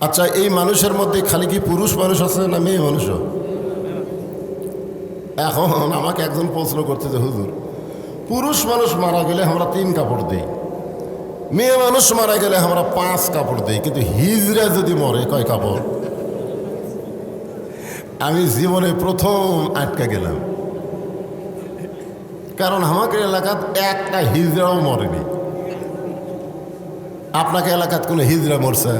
আচ্ছা, এই মানুষের মধ্যে খালি কি পুরুষ মানুষ আছে না মেয়ে মানুষও? এখন আমাকে একজন প্রশ্ন করছে যে হুজুর, পুরুষ মানুষ মারা গেলে আমরা 3 কাপড় দিই, মেয়ে মানুষ মারা গেলে আমরা 5 কাপড় দিই, কিন্তু হিজড়া যদি মরে কয় কাপড়? আমি জীবনে প্রথম আটকা গেলাম, কারণ আমাকে এলাকাত একটা হিজড়াও মরেনি। আপনাকে এলাকাত কোনো হিজড়া মরছে?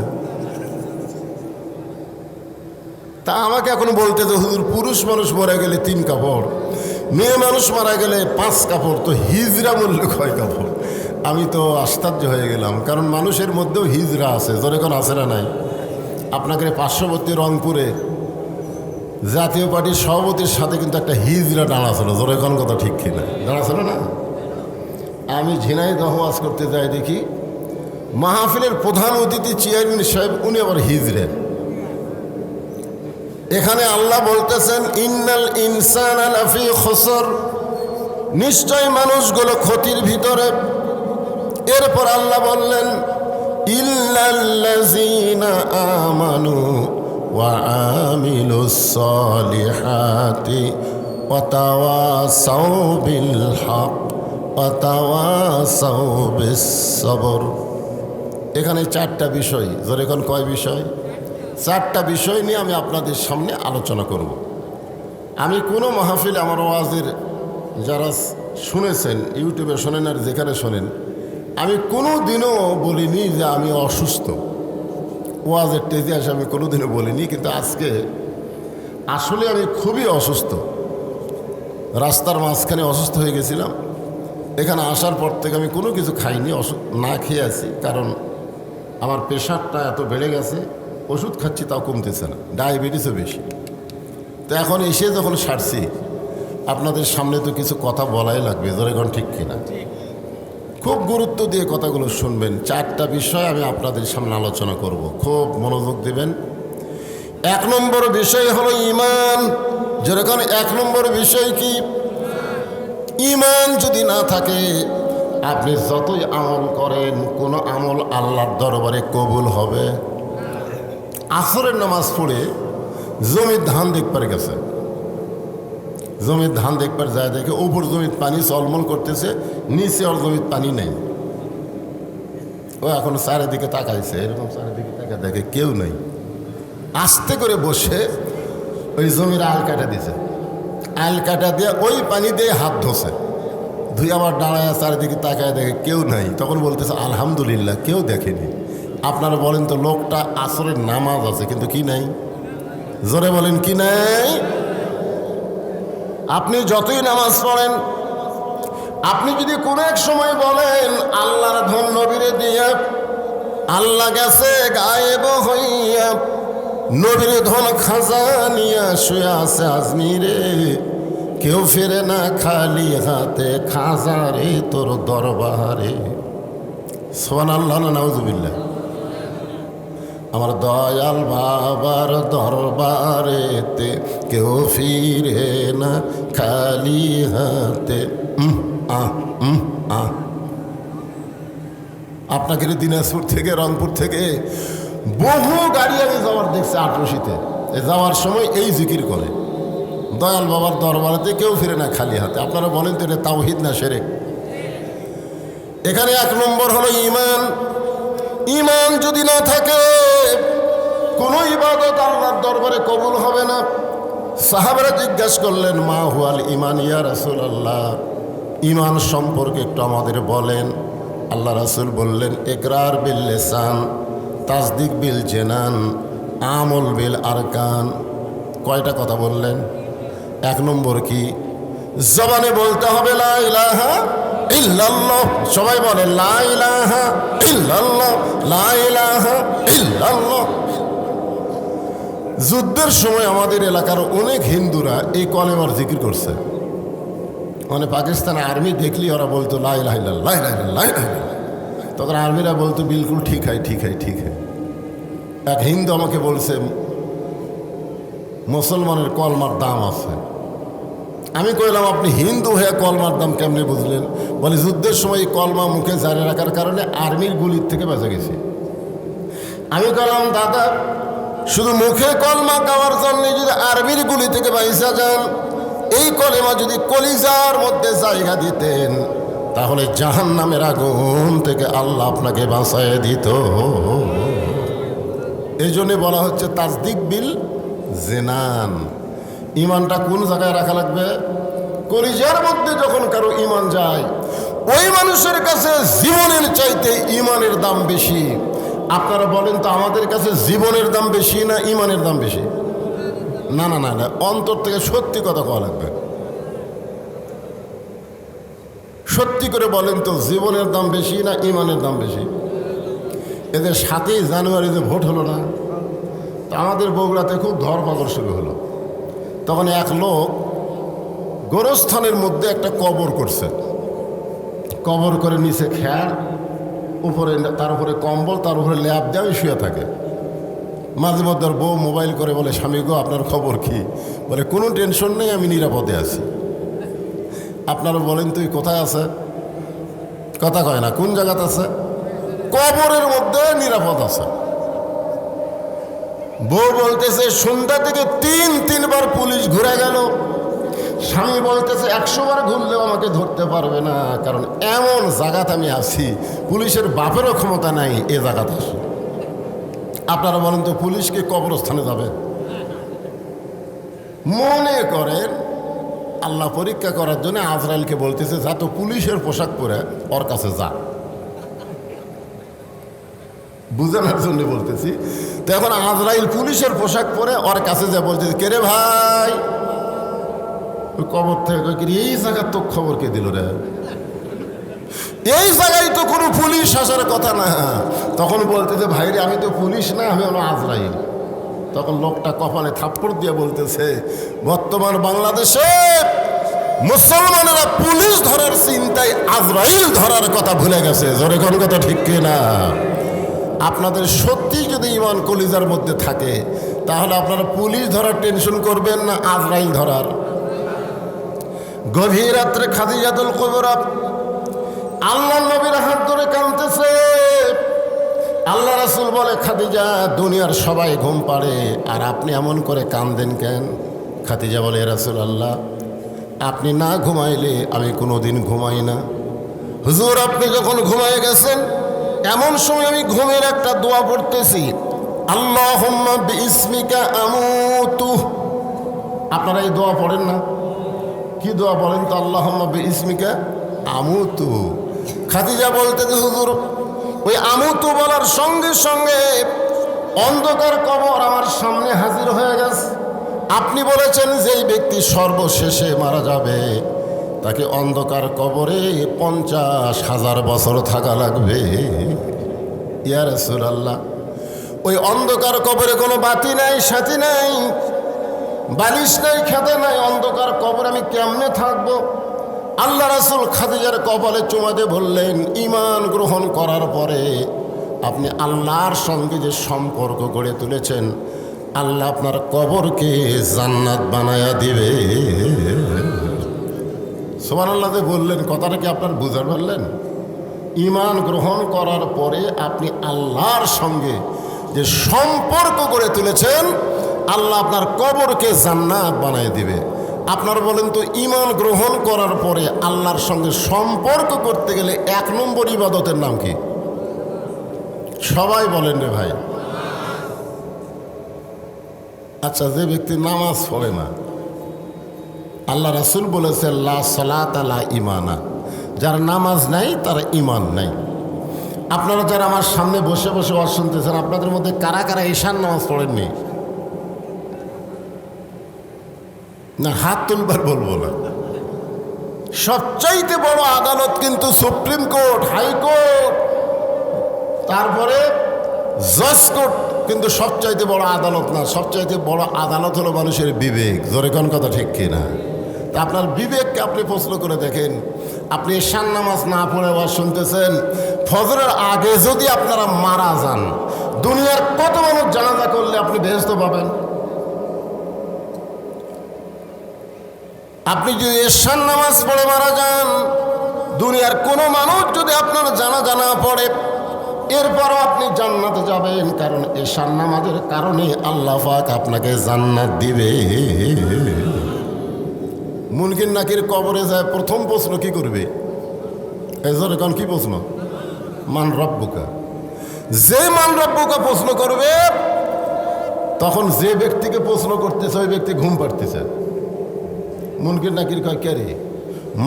তা আমাকে এখন বলতে যে হুজুর, পুরুষ মানুষ মারা গেলে 3 কাপড়, মেয়ে মানুষ মারা গেলে 5 কাপড়, তো হিজড়া মরলে কয় কাপড়? আমি তো আশ্চর্য হয়ে গেলাম, কারণ মানুষের মধ্যেও হিজড়া আছে, জোরে কোন আছে না নাই? আপনাকে পার্শ্ববর্তী রংপুরে জাতীয় পার্টির সভাপতির সাথে কিন্তু একটা হিজড়া দাঁড়া ছিল, জোরে কোন কথা ঠিক কিনা? দাঁড়া ছিল না? আমি ঝিনাইদহ ওয়াজ করতে যাই, দেখি মাহফিলের প্রধান অতিথি চেয়ারম্যান সাহেব, উনি আবার হিজড়ে। এখানে আল্লাহ বলতেছেন ইন্নাল ইনসানা লাফি খুসর, নিশ্চয় মানুষগুলো ক্ষতির ভিতরে। এরপর আল্লাহ বললেন ইল্লাল্লাযীনা আমানু ওয়া আমিলুস সালিহাতি ওয়া তাওয়াসাউ বিল হক ওয়া তাওয়াসাউ বিস সবর। এখানে 4টা বিষয়, জোরে কোন কয় বিষয়? 4টা বিষয় নিয়ে আমি আপনাদের সামনে আলোচনা করব। আমি কোনো মাহফিলে আমার ওয়াজের যারা শুনেছেন, ইউটিউবে শোনেন আর যেখানে শোনেন, আমি কোনো দিনও বলিনি যে আমি অসুস্থ। ওয়াজের টেজে আসে আমি কোনো দিনও বলিনি, কিন্তু আজকে আসলে আমি খুবই অসুস্থ। রাস্তার মাঝখানে অসুস্থ হয়ে গেছিলাম। এখানে আসার পর থেকে আমি কোনো কিছু খাইনি, না খেয়ে আছি, কারণ আমার প্রেশারটা এত বেড়ে গেছে, ওষুধ খাচ্ছি তাও কমতেছে না, ডায়াবেটিসও বেশি। তো এখন এসে যখন সারছি, আপনাদের সামনে তো কিছু কথা বলাই লাগবে, জোরে কোন ঠিক কিনা? খুব গুরুত্ব দিয়ে কথাগুলো শুনবেন। 4টা বিষয় আমি আপনাদের সামনে আলোচনা করব, খুব মনোযোগ দিবেন। 1 নম্বর বিষয় হলো ঈমান। যেরকম 1 নম্বর বিষয় কি? ঈমান যদি না থাকে, আপনি যতই আমল করেন, কোনো আমল আল্লাহর দরবারে কবুল হবে? আসরের নামাজ পড়ে জমির ধান দেখবার গেছে, জমির ধান দেখবার যায়, দেখে উপর জমির পানি চলমল করতেছে, নিচে ওর জমির পানি নেই। ও এখন চারিদিকে তাকাইছে, এরকম চারিদিকে তাকা দেখে কেউ নেই। আস্তে করে বসে ওই জমির আল কাটা দিছে, আল কাটা দিয়ে ওই পানি দিয়ে হাত ধোছে, ধুই আবার দাঁড়ায় চারিদিকে তাকায় দেখে কেউ নাই। তখন বলতেছে আলহামদুলিল্লাহ, কেউ দেখেনি। আপনারা বলেন তো, লোকটা আসরের নামাজ আছে কিন্তু কি নাই? জোরে বলেন, কি নাই? আপনি যতই নামাজ পড়েন, আপনি যদি কোনো এক সময় বলেন আল্লাহর ধন নবীরে দিয়া, আল্লাহ গেছে গায়েব হইয়া, নবীর ধন খাজা নিয়া শুয়ে আছে আজমিরে, কেউ ফেরে না খালি হাতে, খাজা রে তোর দরবারে। সুবহানাল্লাহ না নাউজুবিল্লাহ। আমার দয়াল বাবার দরবারেতে কেউ ফিরে না খালি হাতে। আপনাকে দিনাজপুর থেকে, রংপুর থেকে বহু গাড়ি আমি যাওয়ার দেখছি, আটরশিতে যাওয়ার সময় এই জিকির করে, দয়াল বাবার দরবারেতে কেউ ফিরে না খালি হাতে। আপনারা বলেন তো, এটা তাওহীদ না শিরক? এখানে 1 নম্বর হলো ঈমান। ঈমান যদি না থাকে, কোনো ইবাদত আল্লাহর দরবারে কবুল হবে না। সাহাবারা জিজ্ঞাসা করলেন মা হুয়াল ঈমান ইয়া রাসূলুল্লাহ, ঈমান সম্পর্কে একটু আমাদের বলেন। আল্লাহ রাসূল বললেন ইকরার বিল লিসান, তাসদিক বিল জানান, আমল বিল আরকান। কয়টা কথা বললেন? 1 নম্বর কি? জবানে বলতে হবে লা ইলাহা ইল্লাল্লাহ। সবাই বলে লা ইলাহা ইল্লাল্লাহ, লা ইলাহা ইল্লাল্লাহ। যুদ্ধের সময় আমাদের এলাকার অনেক হিন্দুরা এই কলেমার জিকির করছে। মানে পাকিস্তান আর্মি দেখলি ওরা বলতো লা ইলাহা ইল্লাল্লাহ, লা ইলাহা ইল্লাল্লাহ, লা ইলাহা ইল্লাল্লাহ। তখন আর্মিরা বলতো বিলকুল ঠিক হয়, ঠিক হয়, ঠিক হয়। এক হিন্দু আমাকে বলছে মুসলমানের কলমার দাম আছে। আমি কইলাম আপনি হিন্দু হয়ে কলমার দাম কেমনে বুঝলেন? বলে যুদ্ধের সময় কলমা মুখে জারি রাখার কারণে আর্মির গুলির থেকে বেঁচে গেছে। আমি বললাম দাদা, শুধু মুখে কলমা গাওয়ার জন্য যদি আর্মির গুলি থেকে বাইসা যান, এই কলেমা যদি কলিজার মধ্যে জায়গা দিতেন, তাহলে জাহান্নামের আগুন থেকে আল্লাহ আপনাকে বাঁচায় দিত। এই জন্যে বলা হচ্ছে তাসদিক বিল জেনান। ইমানটা কোন জায়গায় রাখা লাগবে? কলিজার মধ্যে যখন কারো ইমান যায়, ওই মানুষের কাছে জীবনের চাইতে ইমানের দাম বেশি। আপনারা বলেন তো, আমাদের কাছে জীবনের দাম বেশি না ইমানের দাম বেশি? না না না না, অন্তর থেকে সত্যি কথা কওয়া লাগবে। সত্যি করে বলেন তো, জীবনের দাম বেশি না ইমানের দাম বেশি? এদের 7ই জানুয়ারি যে ভোট হলো না, তো আমাদের বগুড়াতে খুব ধরপাকড় শুরু হলো। তখন এক লোক গোরস্থানের মধ্যে একটা কবর করছে, কবর করে নিচে খ্যার, উপরে তার উপরে কম্বল, তার উপরে ল্যাপ দেওয়া শুয়ে থাকে। মাঝে মধ্যে বউ মোবাইল করে বলে, স্বামী গো আপনার খবর কি? বলে কোনো টেনশন নেই, আমি নিরাপদে আছি। আপনারা বলেন তুই কোথায় আছে? কথা কয় না, কোন জায়গাতে আছে? কবরের মধ্যে নিরাপদ আছে। বউ বলতেছে সন্ধ্যা থেকে 3-3 বার পুলিশ ঘুরে গেল। স্বামী বলতেছে 100 বার ঘুরলেও আমাকে ধরতে পারবে না, কারণ এমন জায়গাতে আমি আছি, পুলিশের বাপেরও ক্ষমতা নাই এ জায়গাতে আসে। আপনারা বলেন তো, পুলিশকে কবরস্থানে যাবে? মনে করেন আল্লাহ পরীক্ষা করার জন্য আজরাইলকে বলতেছে, যা তো পুলিশের পোশাক পরে ওর কাছে যা, বুঝানোর জন্য বলতেছি। তো এখন আজরাইল পুলিশের পোশাক পরে ওর কাছে যা বলতেছে, কে রে ভাই? কবর থেকে, এই জায়গার তো খবর কে দিল রে? এই জায়গায় তো কোনো পুলিশ আসার কথা না। তখন বলতেছে, ভাই রে আমি তো পুলিশ না, আমি হলো আজরাইল। তখন লোকটা কপালে থাপ্পড় দিয়ে বলতেছে, বর্তমান বাংলাদেশে মুসলমানেরা পুলিশ ধরার চিন্তায় আজরাইল ধরার কথা ভুলে গেছে। জোরে কোন কথা ঠিক কিনা? আপনাদের সত্যি যদি ইমান কলিজার মধ্যে থাকে, তাহলে আপনারা পুলিশ ধরার টেনশন করবেন না আজরাইল ধরার। গভীর রাত্রে খাদিজাতুল কুবরা আল্লাহ নবীর হাত ধরে কাঁদতেছে। আল্লাহ রাসূল বলে, খাদিজা, দুনিয়ার সবাই ঘুম পাড়ে, আর আপনি এমন করে কাঁদেন কেন? খাদিজা বলে, রাসূলুল্লাহ, আপনি না ঘুমাইলে আমি কোনোদিন ঘুমাই না। হুজুর, আপনি যখন ঘুমায় গেছেন, এমন সময় আমি ঘুমের একটা দোয়া পড়তেছি, আল্লাহুম্মা বিইসমিকা আমুতু। আপনারা এই দোয়া পড়েন না? কি দোয়া বলেন তো? আল্লাহুম্মা বিইসমিকা আমুতু। খাদিজা বলতেছে, হুজুর, ওই আমুতু বলার সঙ্গে সঙ্গে অন্ধকার কবর আমার সামনে হাজির হয়ে গেছে। আপনি বলেছেন যেই ব্যক্তি সর্বশেষে মারা যাবে, তাকে অন্ধকার কবরে 50,000 বছর থাকা লাগবে। ইয়া রাসূলুল্লাহ, ওই অন্ধকার কবরে কোনো বাতি নাই, সাথী নাই, বালিশ নাই, খেতে নাই, অন্ধকার কবরে আমি কেমনে থাকবো? আল্লাহ রাসূল খাদিজার কপালে চুমা দিয়ে বললেন, ঈমান গ্রহণ করার পরে আপনি আল্লাহর সঙ্গে যে সম্পর্ক গড়ে তুলেছেন, আল্লাহ আপনার কবরকে জান্নাত বানায়া দিবে। সুবহানাল্লাহ যে বললেন, কথাটা কি আপনার বুঝতে পারলেন? ঈমান গ্রহণ করার পরে আপনি আল্লাহর সঙ্গে যে সম্পর্ক গড়ে তুলেছেন, আল্লাহ আপনার কবরকে জান্নাত বানায় দিবে। আপনারা বলেন তো, ঈমান গ্রহণ করার পরে আল্লাহর সঙ্গে সম্পর্ক করতে গেলে 1 নম্বর ইবাদতের নাম কি? সবাই বলেন রে ভাই। আচ্ছা, যে ব্যক্তি নামাজ পড়ে না, আল্লাহ রাসূল বলেছেন, লা সালাতা লা ঈমানা, যার নামাজ নাই তার ঈমান নাই। আপনারা যারা আমার সামনে বসে বসে ওয়াজ শুনতেছেন, আপনাদের মধ্যে কারা কারা ঈশার নামাজ পড়েননি? না, হাত তুলবার বলবো না। সবচাইতে বড় আদালত কিন্তু সুপ্রিম কোর্ট, হাইকোর্ট, তারপরে জজ কোর্ট, কিন্তু সবচাইতে বড় আদালত না। সবচাইতে বড় আদালত হলো মানুষের বিবেক। জোরে কোন কথা ঠিক কিনা? তা আপনার বিবেককে আপনি প্রশ্ন করে দেখেন। আপনি ঈশার নামাজ না পড়ে ওয়াজ শুনতেছেন, ফজরের আগে যদি আপনারা মারা যান, দুনিয়ার কত মানুষ জানাজা করলে আপনি বেহেশত পাবেন? আপনি যদি ঈশার নামাজ পড়ে মারা যান, দুনিয়ার কোনো মানুষ যদি আপনার জানাজা না পড়ে, এরপরও আপনি জান্নাতে যাবেন, কারণ এশার নামাজের কারণে আল্লাহ পাক আপনাকে জান্নাত দিবে। মুনকির নাকির কবরে যায় প্রথম প্রশ্ন কি করবে? এজন্য এখন কি প্রশ্ন? মান রব্বুকা। যে মান রব্বুকা প্রশ্ন করবে, তখন যে ব্যক্তিকে প্রশ্ন করতেছে ওই ব্যক্তি ঘুম পাড়তেছে। মুনকির নাকির কয় কে রে?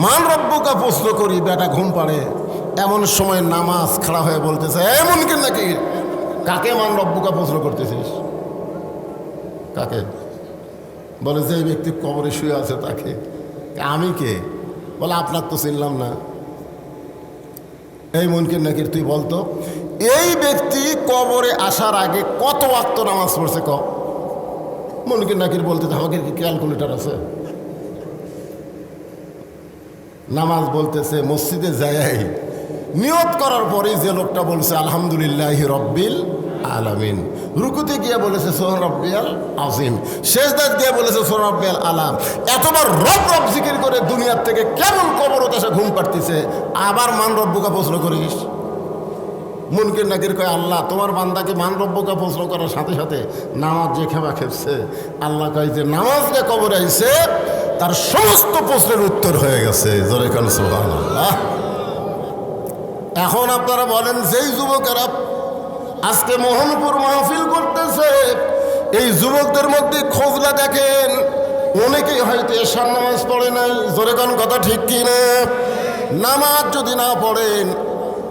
মান রব্বুকা প্রশ্ন করি, বেটা ঘুম পাড়ে। এমন সময় নামাজ খাড়া হয়ে বলতেছে, এ মুনকির নাকির, কাকে মান রব্বুকা প্রশ্ন করতেছিস? কাকে? বলে যে ব্যক্তি কবরে শুয়ে আছে তাকে। আমি কে? বলে আপনার তো চিনলাম না। এই মুনকির নাকির তুই বলতো, এই ব্যক্তি কবরে আসার আগে কত ওয়াক্ত নামাজ পড়ছে ক? মুনকির নাকির বলতে আমাকে কি ক্যালকুলেটর আছে? নামাজ বলতেছে মসজিদে যাই নিয়ত করার পরেই যে লোকটা বলছে আলহামদুলিল্লাহ রব্বিল আলামিন, রুকুতে গিয়ে বলেছে সোহান রব্বিয়াল আজিম, শেষদাত গিয়ে বলেছে সোহান রব্বিয়াল আলাম। এতবার রব রব জিকির করে দুনিয়ার থেকে কেমন কবরত এসে ঘুম পাড়তেছে, আবার মান রব্বুকা প্রশ্ন করিস? মুনকির নাকির কয়, আল্লাহ তোমার বান্দাকে মান রব্বুকা প্রশ্ন করার সাথে সাথে নামাজ যে খেপা খেপছে, আল্লাহ কয় যে নামাজ যে কবরে আইছে তার সমস্ত প্রশ্নের উত্তর হয়ে গেছে। জোরে কান সুবহানাল্লাহ। এখন আপনারা বলেন, যেই যুবকেরা আজকে মোহনপুর মাহফিল করতেছে, এই যুবকদের মধ্যে খোঁজলা দেখেন, অনেকেই হয়তো এশার নামাজ পড়ে নাই। জোরে কান কথা ঠিক কিনা? নামাজ যদি না পড়েন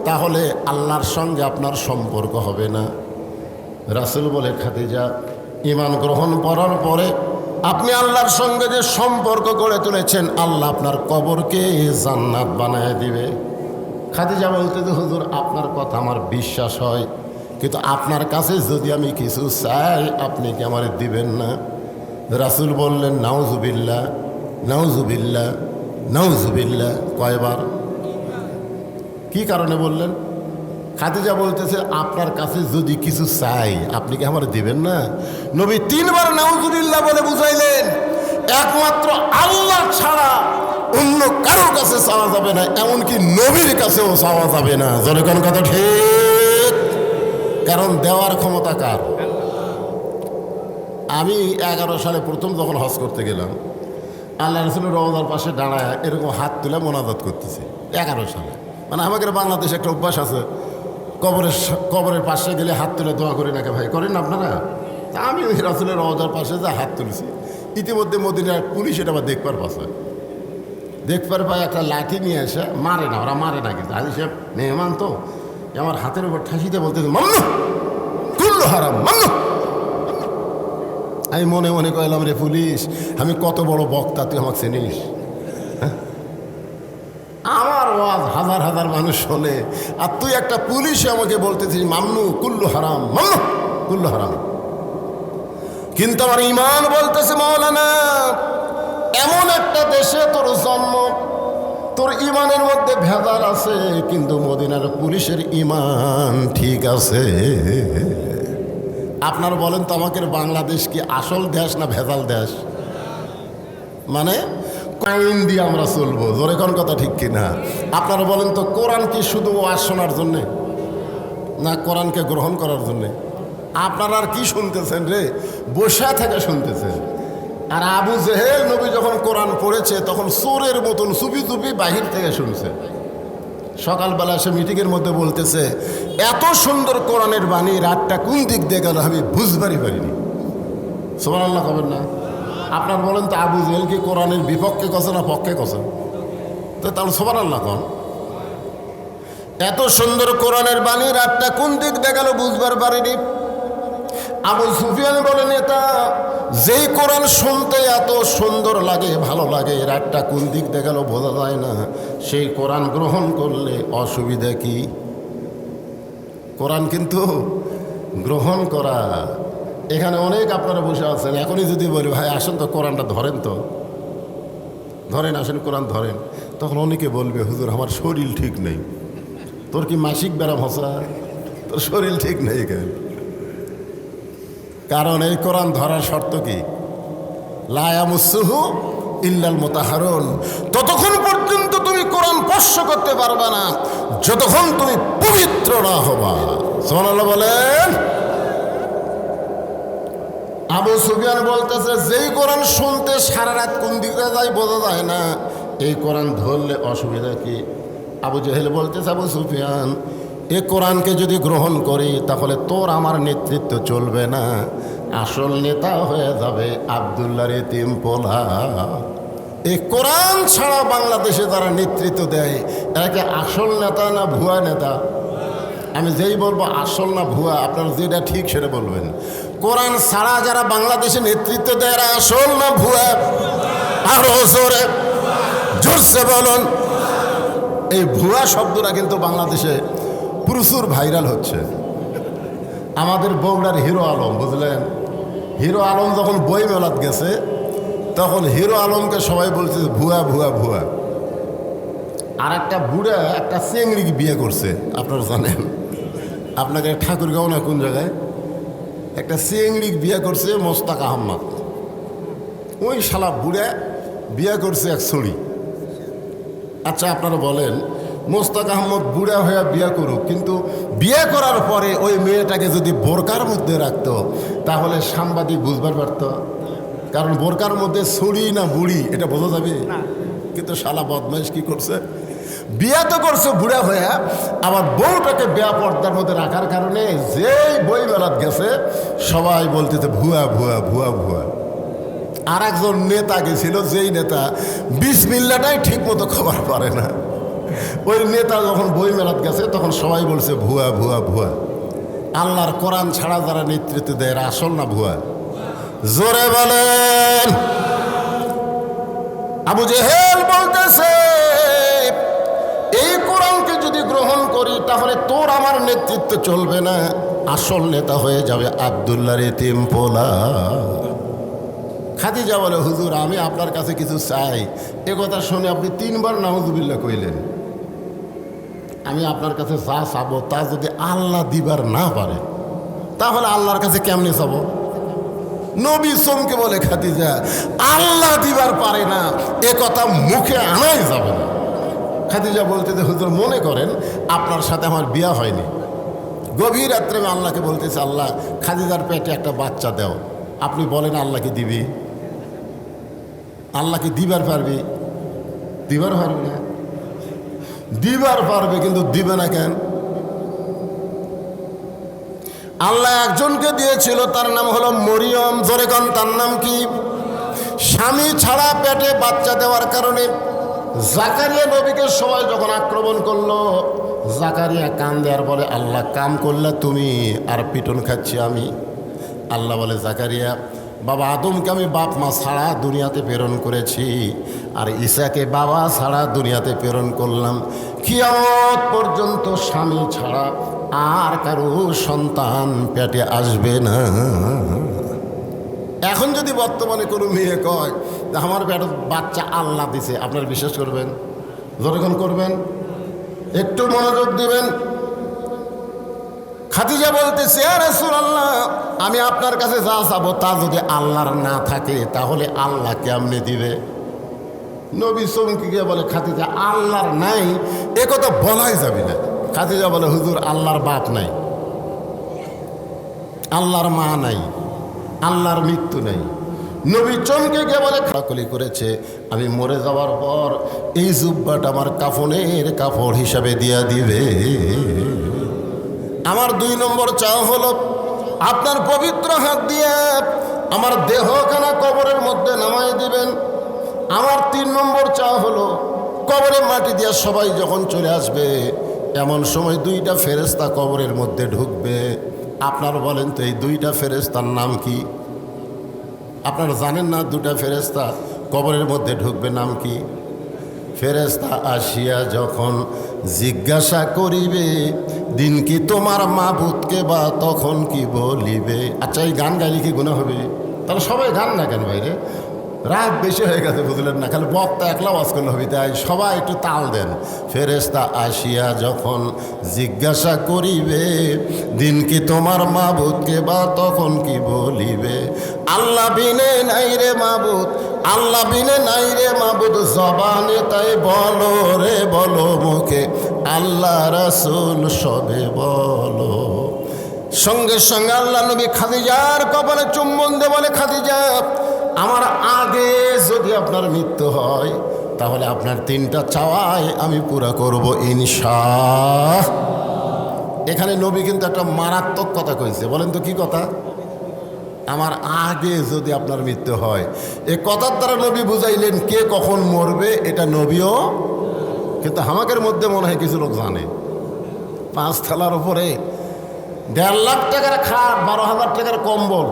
তাহলে আল্লাহর সঙ্গে আপনার সম্পর্ক হবে না। রাসূল বলে, খাদিজা ঈমান গ্রহণ করার পরে আপনি আল্লাহর সঙ্গে যে সম্পর্ক গড়ে তুলেছেন, আল্লাহ আপনার কবরকে জান্নাত বানায় দিবে। খাদিজা বলতে, যে হুজুর আপনার কথা আমার বিশ্বাস হয়, কিন্তু আপনার কাছে যদি আমি কিছু চাই আপনি কি আমার দিবেন না? রাসূল বললেন, নাউজুবিল্লাহ নাউজুবিল্লাহ নাউজুবিল্লাহ। কয়বার? কি কারণে বললেন? খাদিজা বলতেছে, আপনার কাছে যদি কিছু চাই আপনি কি আমার দিবেন না? নবী 3 বার নাউজুবিল্লাহ বলে বুঝাইলেন, একমাত্র আল্লাহ ছাড়া অন্য কারোর কাছে চাওয়া যাবে না, এমনকি নবীর কাছেও চাওয়া যাবে না। জোরে কোন কথা ঠিক? কারণ দেওয়ার ক্ষমতা কার? আমি 11 সালে প্রথম যখন হজ করতে গেলাম, আল্লাহ রাসূলের রওজার পাশে দাঁড়ায় এরকম হাত তুলে মোনাজাত করতেছি 11 সালে। মানে আমাদের বাংলাদেশে একটা অভ্যাস আছে, কবরের পাশে গেলে হাত তুলে দোয়া করি নাকি ভাই? করেন আপনারা? তা আমি ওই রাসূলের রওজার পাশে যা হাত তুলেছি, ইতিমধ্যে মদিনার পুলিশ এটা আবার দেখবার পাশে দেখবার পায় একটা লাঠি নিয়ে এসে মারে না, ওরা মারে না, কিন্তু হাজি সাহেব মেহমান তো আমার হাতের উপর ঠাসিতে বলতেছে, মান্নু কুল্লু হারাম মান্নু। আমি মনে মনে কইলাম, রে পুলিশ, আমি কত বড় বক্তা, তুই আমাকে চিনিস? আমার ওয়াজ হাজার হাজার মানুষ শোনে, আর তুই একটা পুলিশে আমাকে বলতেছিস মান্নু কুল্লু হারাম, মান্নু কুল্লু হারাম। কিন্তু আমার ঈমান বলতেছে, মাওলানা এমন একটা দেশে তোর জন্ম, তোর ঈমানের মধ্যে ভেজাল আছে, কিন্তু মদিনার পুলিশের ঈমান ঠিক আছে। আপনারা বলেন তো, আমাদের বাংলাদেশ কি আসল দেশ না ভেজাল দেশ? মানে কয়েন দিয়ে আমরা চলবো। জোরে কোন কথা ঠিক কিনা? আপনারা বলেন তো, কোরআন কি শুধু ওয়াজ শোনার জন্যে, না কোরআনকে গ্রহণ করার জন্যে? আপনারা আর কি শুনতেছেন রে? বসা থেকে শুনতেছেন। আর আবু জেহেল নবী যখন কোরআন পড়েছে তখন চোরের মতন চুপি চুপি বাহির থেকে শুনছে। সকালবেলা সে মিটিংয়ের মধ্যে বলতেছে, এত সুন্দর কোরআনের বাণী রাতটা কোন দিক দিয়ে গেল আমি বুঝবারই পারিনি। সুবহানাল্লাহ কবেন না? আপনার বলেন তো, আবু জেহেল কি কোরআনের বিপক্ষে কছে না পক্ষে কছে? তো তাহলে সুবহানাল্লাহ কন। এত সুন্দর কোরআনের বাণী রাতটা কোন দিক দিয়ে গেল বুঝবার পারিনি। আবু সুফিয়ান বলেন, এটা যেই কোরআন শুনতে এত সুন্দর লাগে, ভালো লাগে, রাতটা কোন দিক দিয়ে গেল বোঝা যায় না, সেই কোরআন গ্রহণ করলে অসুবিধা কি? কোরআন কিন্তু গ্রহণ করা। এখানে অনেক আপনারা বসে আছেন, এখনই যদি বলি ভাই আসেন তো কোরআনটা ধরেন, তো ধরেন, আসেন কোরআন ধরেন, তখন অনেকে বলবে, হুজুর আমার শরীর ঠিক নেই। তোর কি মাসিক ব্যারাম হসা? তোর শরীর ঠিক নেই কেন? কারণ এই কোরআন ধরার শর্ত কি? লা ইয়ামাসসুহু ইল্লাল মুতাহহারুন, ততক্ষণ পর্যন্ত তুমি কোরআন স্পর্শ করতে পারবে না যতক্ষণ তুমি পবিত্র না হবা। সুবহানাল্লাহ বলেন। আবু সুফিয়ান বলতেছে, যেই কোরআন শুনতে সারা রাত কোন দিকে যায় বোঝা যায় না, এই কোরআন ধরলে অসুবিধা কি? আবু জেহেল বলতেছে, আবু সুফিয়ান, এই কোরআনকে যদি গ্রহণ করি তাহলে তোর আমার নেতৃত্ব চলবে না, আসল নেতা হয়ে যাবে আব্দুল্লাহর এতিম পোলা। এই কোরআন ছাড়া বাংলাদেশে যারা নেতৃত্ব দেয় এটাকে আসল নেতা না ভুয়া নেতা? আমি যেই বলবো আসল না ভুয়া, আপনারা যেটা ঠিক সেটা বলবেন। কোরআন ছাড়া যারা বাংলাদেশে নেতৃত্ব দেয় এরা আসল না ভুয়া? আরো জোরে জোরসে বলুন। এই ভুয়া শব্দটা কিন্তু বাংলাদেশে প্রচুর ভাইরাল হচ্ছে। আমাদের বগুড়ার হিরো আলম, বুঝলেন, হিরো আলম যখন বই মেলাত গেছে তখন হিরো আলমকে সবাই বলছে ভুয়া ভুয়া ভুয়া। আর একটা বুড়া একটা চেংড়ি বিয়ে করছে, আপনারা জানেন। আপনাকে ঠাকুরগাঁও না কোন জায়গায় একটা চেংড়ি বিয়ে করছে মোস্তাক আহমদ। ওই শালা বুড়া বিয়ে করছে এক ছড়ি। আচ্ছা আপনারা বলেন, মোস্তাক আহমদ বুড়া হয়ে বিয়ে করুক, কিন্তু বিয়ে করার পরে ওই মেয়েটাকে যদি বোরকার মধ্যে রাখতো তাহলে সাংবাদিক বুঝবার পারত, কারণ বোরকার মধ্যে ছড়ি না বুড়ি এটা বোঝা যাবে। কিন্তু শালা বদমাইশ কি করছে, বিয়ে তো করছে বুড়া হয়ে, আবার বউটাকে বেয়া পর্দার মধ্যে রাখার কারণে যেই বই মেলাত গেছে সবাই বলতেছে ভুয়া ভুয়া ভুয়া ভুয়া। আর একজন নেতা গেছিল, যেই নেতা বিসমিল্লাটাই ঠিক মতো খবর পারে না, ওই নেতা যখন বই মেলাত গেছে তখন সবাই বলছে ভুয়া ভুয়া ভুয়া। আল্লাহর কোরআন ছাড়া যারা নেতৃত্ব দেয় এরা আসল না ভুয়া? জোরে বলেন। আবু জেহেল বলতেছে, এই কোরআনকে যদি গ্রহণ করি তাহলে তোর আমার নেতৃত্ব চলবে না, আসল নেতা হয়ে যাবে আব্দুল্লাহর এতিম পোলা। খাদিজা বলে, হুজুর আমি আপনার কাছে কিছু চাই। এ কথা শুনে আপনি 3 বার নাউজুবিল্লাহ কইলেন। আমি আপনার কাছে যা চাবো তা যদি আল্লাহ দিবার না পারে তাহলে আল্লাহর কাছে কেমনে চাবো? নবী চমকে বলে, খাদিজা আল্লাহ দিবার পারে না এ কথা মুখে আনাই যাবে না। খাদিজা বলতে যে হুজুর মনে করেন আপনার সাথে আমার বিয়া হয়নি, গভীর রাত্রে আমি আল্লাহকে বলতেছি, আল্লাহ খাদিজার পেটে একটা বাচ্চা দাও। আপনি বলেন আল্লাহকে দিবি? আল্লাহকে দিবার পারবি? দিবার পারবি না? দিবার পারবে কিন্তু দিবে না কেন? আল্লাহ একজনকে দিয়েছিল, তার নাম হলো মরিয়ম। জোরে কোন তার নাম কি? স্বামী ছাড়া পেটে বাচ্চা দেওয়ার কারণে জাকারিয়া নবীকে সবাই যখন আক্রমণ করলো, জাকারিয়া কান দেওয়ার বলে, আল্লাহ কাম করলে তুমি আর পিটন খাচ্ছি আমি। আল্লাহ বলে, জাকারিয়া বাবা আদমকে আমি বাপ মা ছাড়া দুনিয়াতে প্রেরণ করেছি, আর ঈসাকে বাবা ছাড়া দুনিয়াতে প্রেরণ করলাম। কিয়ামত পর্যন্ত স্বামী ছাড়া আর কারো সন্তান পেটে আসবে না। এখন যদি বর্তমানে কোনো মেয়ে কয় আমার পেটে বাচ্চা আল্লাহ দিছে, আপনারা বিশ্বাস করবেন? যতক্ষণ করবেন একটু মনোযোগ দিবেন। খাদিজা বলতেছে, ইয়া রাসূলুল্লাহ আমি আপনার কাছে যা চাবো তা যদি আল্লাহর না থাকে তাহলে আল্লাহ কেমনে দিবে? নবী চমকে গিয়ে বলে, খাদিজা আল্লাহর নাই এ কথা বলাই যাবে না। খাদিজা বলে, হুজুর আল্লাহর বাপ নাই, আল্লাহর মা নাই, আল্লাহর মৃত্যু নাই। নবী চমকে গিয়ে বলে, খাকলি করেছে, আমি মরে যাওয়ার পর এই জুব্বাটা আমার কাফনের কাপড় হিসাবে দিয়া দিবে। আমার 2 নম্বর চাওয়া হলো আপনার পবিত্র হাত দিয়ে আমার দেহখানা কবরের মধ্যে নামাই দিবেন। আমার 3 নম্বর চাওয়া হলো কবরে মাটি দিয়ে সবাই যখন চলে আসবে এমন সময় 2টা ফেরেশতা কবরের মধ্যে ঢুকবে। আপনারা বলেন তো এই 2টা ফেরেশতার নাম কি? আপনারা জানেন না 2টা ফেরেশতা কবরের মধ্যে ঢুকবে, নাম কি? ফেরেশতা আসিয়া যখন জিজ্ঞাসা করিবে দিন কি তোমার মাবুদকে, বা তখন কি বলিবে। আচ্ছা এই গান গাইলে কি গুনাহ হবে? তাহলে সবাই গান না কেন বাইরে? রাত বেশি হয়ে গেছে, বুঝলেন না? খালি বক্তা একলা ওয়াজ করলে হবে, তাই সবাই একটু তাল দেন। ফেরেশতা আসিয়া যখন জিজ্ঞাসা করিবে দিন কি তোমার মাবুদকে, বা তখন কি বলিবে। আল্লাহ বিনে নাই রে মাবুদ, আল্লাহ বিনে নাই রে মাবুদ জবানে, তাই বলো রে বলো মুখে আল্লাহ রাসূল সবে বলো। সঙ্গে সঙ্গে আল্লাহ নবী খাদিজার কপালে চুম্বন দিয়ে বলে, খাদিজা আমার আগে যদি আপনার মৃত্যু হয় তাহলে আপনার 3টা চাওয়াই আমি পুরা করব ইনশাআল্লাহ। এখানে নবী কিন্তু একটা মারাত্মক কথা কইছে, বলেন তো কি কথা? আমার আগে যদি আপনার মৃত্যু হয়। এই কথার দ্বারা নবী বুঝাইলেন কে কখন মরবে এটা নবীও, কিন্তু আমাদের মধ্যে মনে হয় কিছু লোক জানে। 5 থালার উপরে 1.5 লাখ টাকার খাট, 12,000 টাকার কম্বল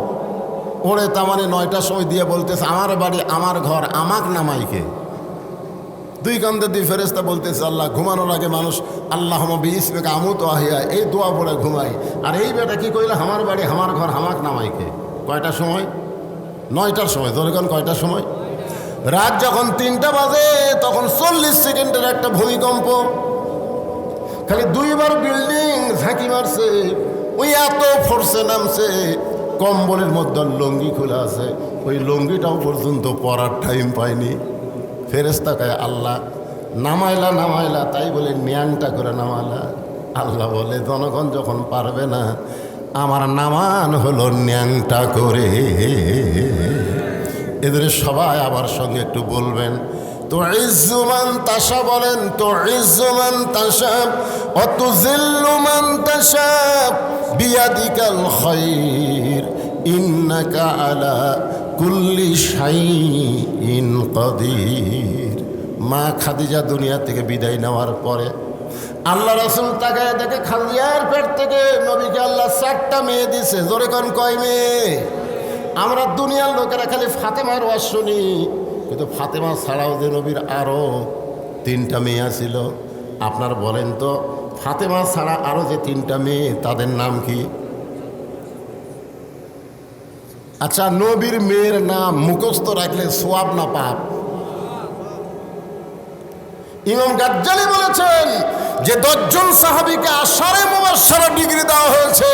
ওরে তা মানে 9টার সময় দিয়ে বলতেছে আমার বাড়ি আমার ঘর আমাক নামাইকে। 2 কান্দে 2 ফেরেশতা বলতেছে আল্লাহ ঘুমানোর আগে মানুষ আল্লাহুম্মা বিইসমিকা আমুতু আহিয়া এই দোয়া পড়ে ঘুমাই, আর এই বেটা কি কইলে আমার বাড়ি আমার ঘর আমাক নামাইকে। কয়টার সময়? 9টার সময়। ধরে কোন কয়টার সময়? রাত যখন 3টা বাজে তখন 40 সেকেন্ডের একটা ভূমিকম্প, খালি 2বার বিল্ডিং ঝাঁকি মারছে, ওই এত ফোর্সে নামছে, কম্বলের মধ্যে লুঙ্গি খোলা আছে, ওই লুঙ্গিটাও পর্যন্ত পরার টাইম পায়নি। ফেরেশতা কয় আল্লাহ নামাইলা নামাইলা, তাই বলে ন্যাংটা করে নামালা। আল্লাহ বলে জনগণ যখন পারবে না আমার নামান হলো ন্যাংটা করে। এদের সবাই আবার সঙ্গে একটু বলবেন তো ইজ্জুমান তাশা, বলেন তো ইজ্জুমান তাশা ও তুযিল্লুমান তাশা বিয়াদিকাল খায়র ইন্নাকা আলা কুল্লি শাইইন কাদির। মা খাদিজা দুনিয়া থেকে বিদায় নেওয়ার পরে আল্লাহ রাসূল তাকে দেখে খাদিজার পেট থেকে নবীকে আল্লাহ 4টা মেয়ে দিছে। জোরে কোন কয় মেয়ে? আমরা দুনিয়ার লোকেরা খালি ফাতেমার ওয়াজ শুনি, কিন্তু ফাতেমা ছাড়াও যে নবীর আরও 3টা মেয়ে ছিল। আপনার বলেন তো ফাতেমা ছাড়া আরও যে 3টা মেয়ে তাদের নাম কি? আচ্ছা, নবীর মেয়ের নাম মুখস্থ রাখলে সওয়াব না পাপ? ইমাম গাজ্জালি বলেছেন যে 10 জন সাহাবীকে আশারে মুবাশশারা ডিগ্রি দেওয়া হয়েছে,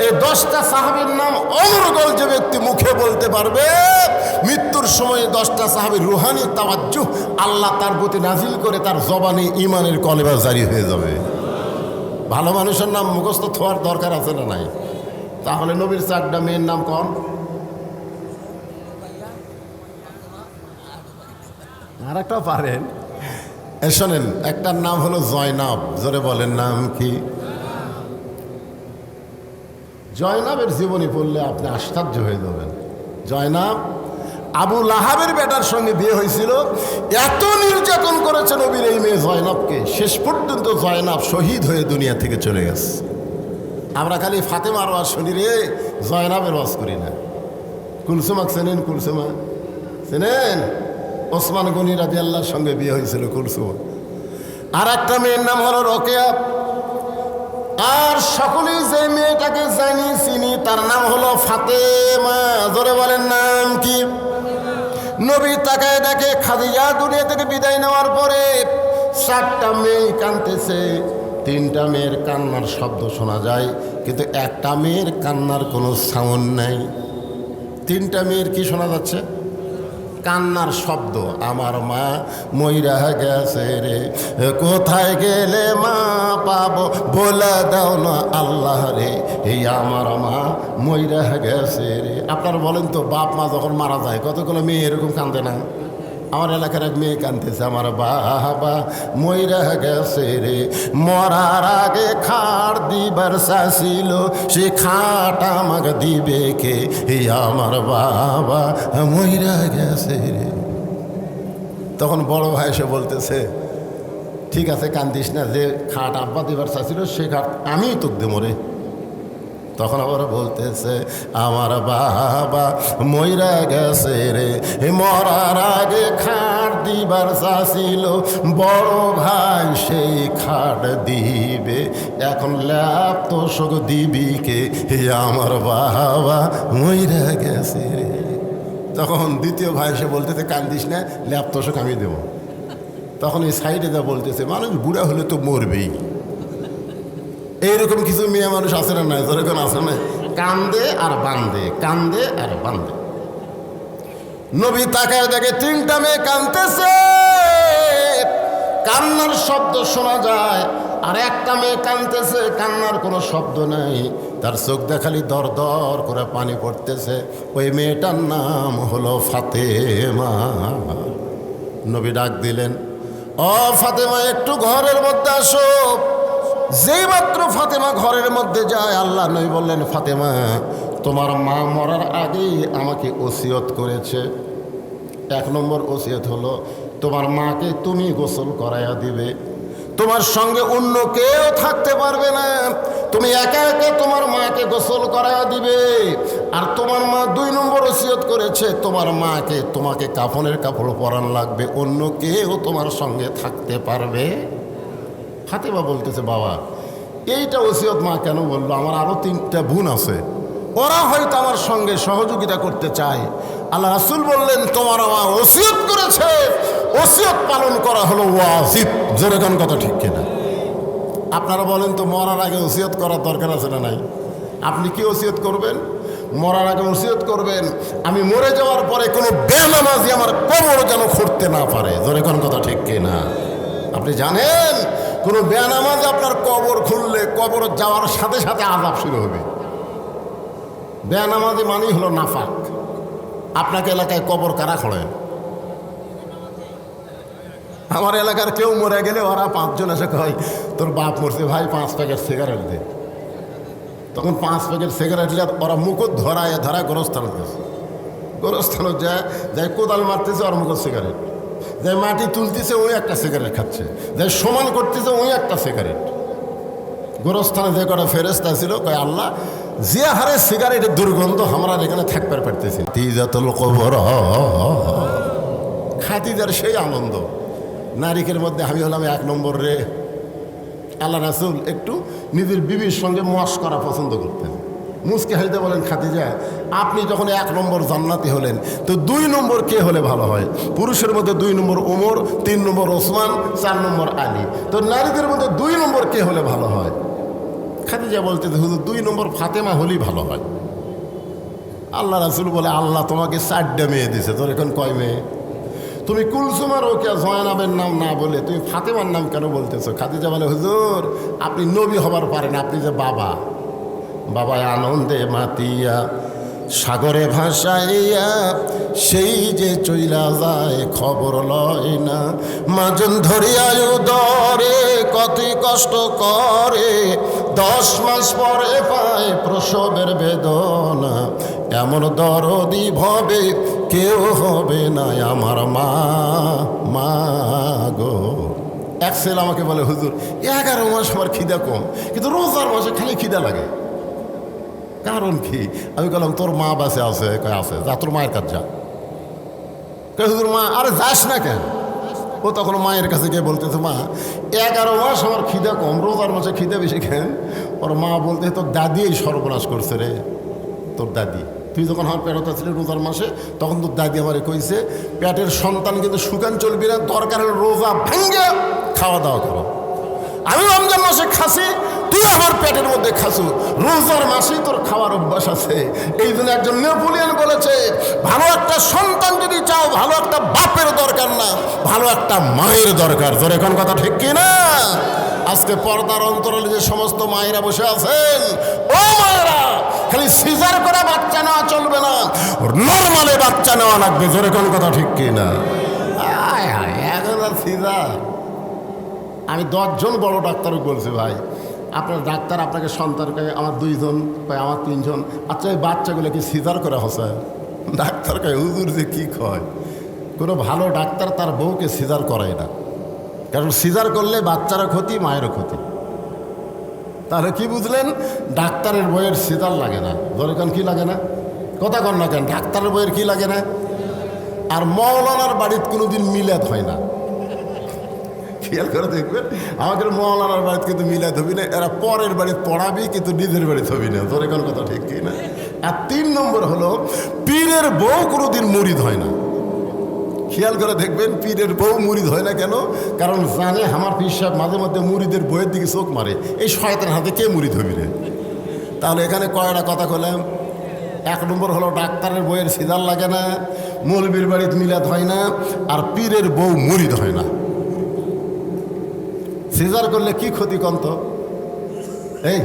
এই 10টা সাহাবীর নাম অনর্গল যে ব্যক্তি মুখে বলতে পারবে, মৃত্যুর সময় 10টা সাহাবীর রুহানি তাওয়াজ্জুহ আল্লাহ তার প্রতি নাজিল করে তার জবানে ঈমানের কলেমা জারি হয়ে যাবে। ভালো মানুষের নাম মুখস্থ থাকার দরকার আছে না নাই? তাহলে নবীর 4টা মেয়ের নাম কোন? আর একটা পারেন? শোনেন, একটার নাম হলো জয়নাব। জোরে বলেন নাম কি? জয়নাবের জীবনী পড়লে আপনি আশ্চর্য হয়ে যাবেন। জয়নাব আবু লাহাবের বেটার সঙ্গে বিয়ে হয়েছিল, এত নির্যাতন করেছে নবীর এই মেয়ে জয়নাবকে, শেষ পর্যন্ত জয়নাব শহীদ হয়ে দুনিয়া থেকে চলে গেছে। আমরা খালি ফাতেমার ওয়াজ শুনি রে, জয়নাবের ওয়াজ করি না। কুলসুমাক চেনেন? কুলসুমা চেনেন? ওসমান গনি রাদিয়াল্লাহর সঙ্গে বিয়ে হয়েছিল কুলসুমা। আর একটা মেয়ের নাম হলো রোকেয়া। আর সকলেই যে মেয়েটাকে জানি চিনি তার নাম হলো ফাতেমা। জোরে বলেন নাম কি? নবী তাকায় দেখে খাদিজা দুনিয়া থেকে বিদায় নেওয়ার পরে 4টা মেয়ে কাঁদতেছে। 3টা মেয়ের কান্নার শব্দ শোনা যায়, কিন্তু একটা মেয়ের কান্নার কোনো সাউন্ড নাই। 3টা মেয়ের কি শোনা যাচ্ছে? কান্নার শব্দ। আমার মা মইরা গেছে রে, কোথায় গেলে মা পাবো বলে দাও না আল্লাহ রে, এই আমার মা মইরা গেছে রে। আপনারা বলেন তো, বাপ মা যখন মারা যায় কতগুলো মেয়ে এরকম কান্দে না? আমার এলাকার এক মেয়ে কাঁদতেছে, আমার বাবা মইরা গেছে রে, মরার আগে খাট দিবার চাইছিল, সে খাট আমাকে দিবে কে, এই আমার বাবা মইরা গেছে রে। তখন বড় ভাই এসে বলতেছে, ঠিক আছে কান্দিস না, যে খাট আব্বা দিবার চাইছিল সে খাট আমিই তোকে দেবো রে। তখন আবার বলতেছে, আমার বাবা মইরা গেছে রে, মরার আগে খাট দিবার চাইছিল, বড় ভাই সেই খাট দিবে, এখন ল্যাপ তোষক দিবি কে, আমার বাবা মইরা গেছে রে। তখন দ্বিতীয় ভাই এসে বলতেছে, কান্দিস না, ল্যাপ তোষক আমি দেবো। তখন এই সাইডে যা বলতেছে, মানুষ বুড়া হলে তো মরবেই। এইরকম কিছু মেয়ে মানুষ আছে না? নাই যেরকম আছে না, কান্দে আর বান্দে, কান্দে আর বান্দে। নবী তাকায় দেখে 3টা মেয়ে কাঁদতেছে, কান্নার শব্দ শোনা যায়, আর একটা মেয়ে কাঁদতেছে, কান্নার কোনো শব্দ নাই, তার চোখ দেখালি দর দর করে পানি পড়তেছে। ওই মেয়েটার নাম হলো ফাতেমা। নবী ডাক দিলেন, ও ফাতেমা একটু ঘরের মধ্যে আসো। যেই মাত্র ফাতেমা ঘরের মধ্যে যায়, আল্লাহ নবী বললেন, ফাতেমা তোমার মা মরার আগেই আমাকে ওসিয়ত করেছে। 1 নম্বর ওসিয়ত হলো, তোমার মাকে তুমি গোসল করাইয়া দিবে, তোমার সঙ্গে অন্য কেউ থাকতে পারবে না, তুমি একা একা তোমার মাকে গোসল করাইয়া দিবে। আর তোমার মা 2 নম্বর ওসিয়ত করেছে, তোমার মাকে তোমাকে কাফনের কাপড় পরান লাগবে, অন্য কেউ তোমার সঙ্গে থাকতে পারবে। ফাতেমা বলতেছে, বাবা এইটা ওসিয়ত মা কেন বললো? আমার আরও 3টা বোন আছে, ওরা হয়তো আমার সঙ্গে সহযোগিতা করতে চায়। আল্লাহ রাসূল বললেন, তোমার মা ওসিয়ত করেছে, ওসিয়ত পালন করা হলো ওয়াজিব। জোরে কোন কথা ঠিক কিনা? আপনারা বলেন তো, মরার আগে ওসিয়ত করার দরকার আছে না নাই? আপনি কি ওসিয়ত করবেন? মরার আগে ওসিয়ত করবেন, আমি মরে যাওয়ার পরে কোনো বেনামাজি আমার কবর যেন খুঁড়তে না পারে। জোরে কোন কথা ঠিক কিনা? আপনি জানেন কোনো বেনামাজি আপনার কবর খুললে কবর যাওয়ার সাথে সাথে আযাব শুরু হবে। বেনামাজি মানেই হলো নাফাক। আপনাকে এলাকায় কবর কারা খোঁড়ে? আমার এলাকার কেউ মরে গেলে ওরা 5 জন এসে কয়, তোর বাপ মরছে ভাই 5 প্যাকেট সিগারেট দে। তখন 5 প্যাকেট সিগারেট নিয়ে ওরা মুখত ধরায় গোরস্থান গেছে। গোরস্থানত যাই কোদাল মারতেছে, ওর মুখত সিগারেট, যাই মাটি তুলতেছে ওই একটা সিগারেট খাচ্ছে, যাই সমান করতেছে ওই একটা সিগারেট। গোরস্থানে যে কটা ফেরেশতা ছিল, কয় আল্লাহ যে হারে সিগারেটের দুর্গন্ধ আমরা এখানে থাকতে পারতেছি। তিজাতুল কবর, খাতিজার সেই আনন্দ। নারীকের মধ্যে আমি হলাম 1 নম্বর রে। আল্লাহ রাসূল একটু নিজের বিবির সঙ্গে মশকরা পছন্দ করতেন। মুসকে হাসতে বলেন, খাদিজা আপনি যখন 1 নম্বর জান্নাতি হলেন, তো 2 নম্বর কে হলে ভালো হয়? পুরুষের মধ্যে 2 নম্বর ওমর, 3 নম্বর ওসমান, 4 নম্বর আলী, তো নারীদের মধ্যে 2 নম্বর কে হলে ভালো হয়? খাদিজা বলতে, হুজুর 2 নম্বর ফাতেমা হলেই ভালো হয়। আল্লাহ রাসূল বলে, আল্লাহ তোমাকে 4টা মেয়ে দিছে, তোর এখন কয় মেয়ে? তুমি কুলসুমার ওকে জয়নাবের নাম না বলে তুমি ফাতেমার নাম কেন বলতেছো? খাদিজা বলে, হুজুর আপনি নবী হবার পারেন, আপনি যে বাবা, বাবা আনন্দে মাতিয়া সাগরে ভাসাইয়া সেই যে চইলা যায় খবর লয় না, মাজন ধরিয়া উদরে কতই কষ্ট করে, 10 মাস পরে পায় প্রসবের বেদনা, এমন দরদি ভবে কেউ হবে না আমার মা। মা গো, এক ছেলে আমাকে বলে, হুজুর 11 মাস আমার খিদা কম, কিন্তু রোজার মাসে খালি খিদা লাগে, কারণ কি? আমি বললাম, তোর মা বাসে আছে? কয় আছে। যা তোর মায়ের কাছে যা। কয় হুজুর মা, আরে যাস না কেন? ও তখন মায়ের কাছে গিয়ে বলতেছে, মা 11 মাস আমার খিদা কম, রোজার মাসে খিদা বেশি কেন? ওর মা বলতে, তোর দাদি এই সর্বনাশ করছে রে, তোর দাদি। তুই যখন আমার পেটে ছিলি রোজার মাসে, তখন তোর দাদি আমারে কইছে, পেটের সন্তান কিন্তু শুকান চলবি না, দরকার হলে রোজা ভেঙ্গে খাওয়া দাওয়া করো। আমি রমজান মাসে খাসি, তুই আমার পেটের মধ্যে খাসু, রোজার মাসেই তোর খাওয়ার অভ্যাস আছে। এই জন্য একজন নেপোলিয়ন বলেছে, ভালো একটা সন্তান যদি চাও, ভালো একটা বাপের দরকার না, ভালো একটা মায়ের দরকার। তোর এখন কথা ঠিক কি না? আজকে পর্দার অন্তরালে যে সমস্ত মায়েরা বসে আছেন, ও মায়েরা, খালি সিজার করে বাচ্চা নেওয়া চলবে না, নর্মালে বাচ্চা নেওয়া লাগবে। জোরে কোন কথা ঠিক কি না? এখন আর সিজার। আমি 10 জন বড় ডাক্তারও বলছি, ভাই আপনার ডাক্তার আপনাকে সন্তানকে, আমার 2 জন, আমার 3 জন, আচ্ছা এই বাচ্চাগুলো কি সিজার করা হচ্ছে? ডাক্তার কয়, হুজুর যে কি কয়, কোনো ভালো ডাক্তার তার বউকে সিজার করায় না, কারণ সিজার করলে বাচ্চারও ক্ষতি, মায়েরও ক্ষতি। তাহলে কি বুঝলেন? ডাক্তারের বইয়ের সিজার লাগে না। ধরে কেন কি লাগে না? কথা কন না কেন? ডাক্তারের বইয়ের কি লাগে না? আর মৌলানার বাড়িতে কোনোদিন মিলাদ হয় না। খেয়াল করে দেখবেন, আমাদের মৌলানার বাড়িতে কিন্তু মিলাদ হবি না, এরা পরের বাড়িতে পড়াবি কিন্তু নিজের বাড়িতে হবি না। তোর এখন কথা ঠিক কি না? আর 3 নম্বর হলো, পীরের বউ কোনোদিন মুরিদ হয় না। খেয়াল করে দেখবেন, পীরের বউ মুরিদ হয় না কেন? কারণ জানে আমার পীর সাহেব মাঝে মধ্যে মুরিদের বইয়ের দিকে চোখ মারে, এই শয়তানের হাতে কে মুরিদ হবি রে? তাহলে এখানে কয়টা কথা বললাম? 1 নম্বর হলো ডাক্তারের বইয়ের সিজার লাগে না, মৌলবীর বাড়িতে মিলাদ হয় না, আর পীরের বউ মুরিদ হয় না। সিজার করলে কি ক্ষতি কন্ত? এই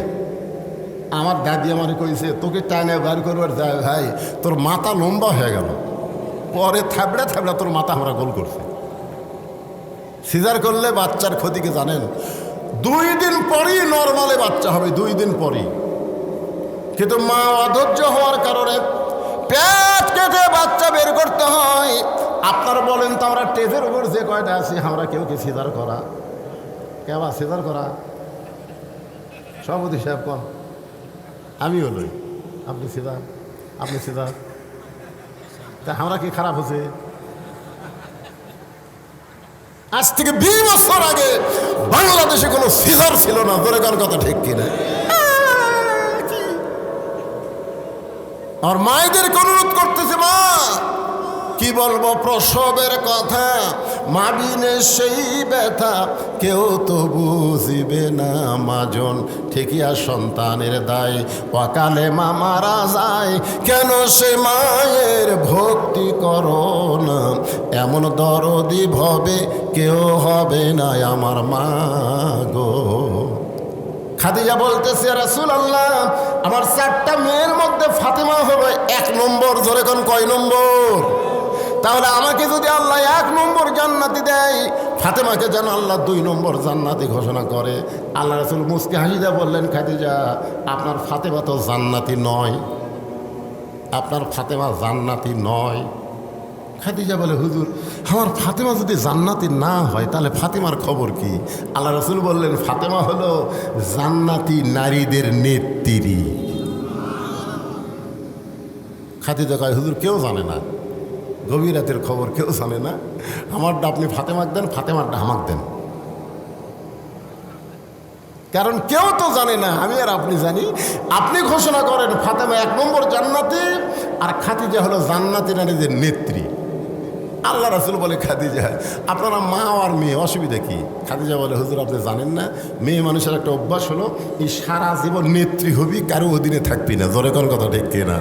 আমার দাদি আমারে কইছে, তোকে টাইনে বার করবার যায় ভাই, তোর মাথা লম্বা হয়ে গেল, পরে থাবড়া থাবড়া তোর মাথা আমরা গোল করছে। সিজার করলে বাচ্চার ক্ষতিকে জানেন? 2 দিন পরই নর্মালে বাচ্চা হবে, 2 দিন পরই। কিন্তু মা অধৈর্য হওয়ার কারণে পেট কেটে বাচ্চা বের করতে হয়। আপনারা বলেন তো, আমরা টেজের উপর যে কয়টা আছি, আমরা কেউ কি সিজার করা? কেবা সিজার করা? সভাপতি সাহেব কন, আমি হলই, আপনি সিজার, আপনি সিজার, তা আমরা কি খারাপ হচ্ছে? আজ থেকে 20 বছর আগে বাংলাদেশে কোনো সিজার ছিল না, ধরে কার কথা ঠিক কিনা? আর মায়েদেরকে অনুরোধ করতেছে, মা কি বলবো প্রসবের কথা, মাবিনে সেই ব্যথা কেউ তো বুঝিবে না, মাজন ঠিকিয়া সন্তানের দায়, অকালে মা মারা যায়, কেন সে মায়ের ভক্তি করো না, এমন দরদি ভবে কেউ হবে না আমার মা গো। খাদিজা বলতেছে, রাসূলুল্লাহ আমার 4টা মেয়ের মধ্যে ফাতেমা হবে 1 নম্বর। ধরে কোন কয় নম্বর? তাহলে আমাকে যদি আল্লাহ 1 নম্বর জান্নাতি দেয়, ফাতেমাকে যেন আল্লাহ 2 নম্বর জান্নাতি ঘোষণা করে। আল্লাহ রাসূল মুস্কি হাসিদা বললেন, খাদিজা আপনার ফাতেমা তো জান্নাতি নয়, আপনার ফাতেমা জান্নাতি নয়। খাদিজা বলে, হুজুর আমার ফাতেমা যদি জান্নাতি না হয় তাহলে ফাতেমার খবর কি? আল্লাহ রাসূল বললেন, ফাতেমা হলো জান্নাতি নারীদের নেত্রী। খাদিজা কয়, হুজুর কেউ জানে না, গভীর রাতের খবর কেউ জানে না, আমারটা আপনি ফাতেমাক দেন, ফাতেমারটা আমাক দেন, কারণ কেউ তো জানে না, আমি আর আপনি জানি। আপনি ঘোষণা করেন ফাতেমা 1 নম্বর জান্নাতি, আর খাদিজা হলো জান্নাতি নারীদের নেত্রী। আল্লাহ রাসূল বলে, খাদিজা আপনারা মা আর মেয়ে, অসুবিধা কি? খাদিজা বলে, হুজুর আপনি জানেন না, মেয়ে মানুষের একটা অভ্যাস হলো এই সারা জীবন নেত্রী হবি, কারো অধীনে থাকবি না। জোরে কোন কথা ঠিক কিনা?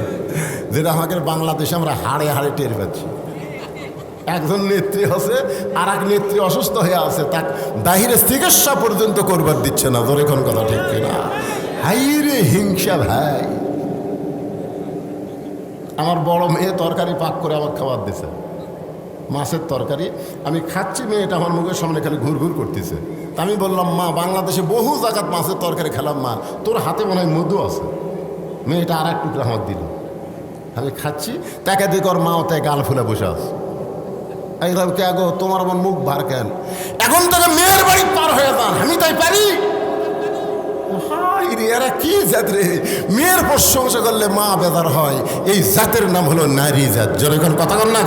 যেটা আমাদের বাংলাদেশে আমরা হাড়ে হাড়ে টের পাচ্ছি। একজন নেত্রী আছে, আর এক নেত্রী অসুস্থ হয়ে আছে, তাকে বাহিরে চিকিৎসা পর্যন্ত করবার দিচ্ছে না। জোরে কোন কথা ঠিক কিনা? হাইরে হিংসা ভাই। আমার বড় মেয়ে তরকারি পাক করে আমার খাবার দিছে, মাছের তরকারি। আমি খাচ্ছি, মেয়েটা আমার মুখের সামনে খালি ঘুর ঘুর করতেছে। তা আমি বললাম, মা বাংলাদেশে বহু জায়গাত মাছের তরকারি খেলাম, মা তোর হাতে মনে হয় মধু আছে। মেয়েটা আর 1 টুকরা আমাকে দিল, আমি খাচ্ছি, তাকে দেখে ওর মাও তাই গাল ফুলে বসে আছে। এইভাবে কে গো, তোমার আমার মুখ ভার কেন? এখন থেকে মেয়ের বাড়ি পার হয়ে যান, আমি তাই পারি? এরা কি জাত রে? মেয়ের প্রশংসা করলে মা বেদার হয়, এই জাতের নাম হলো নারী জাত। যেরকম কথা বল না,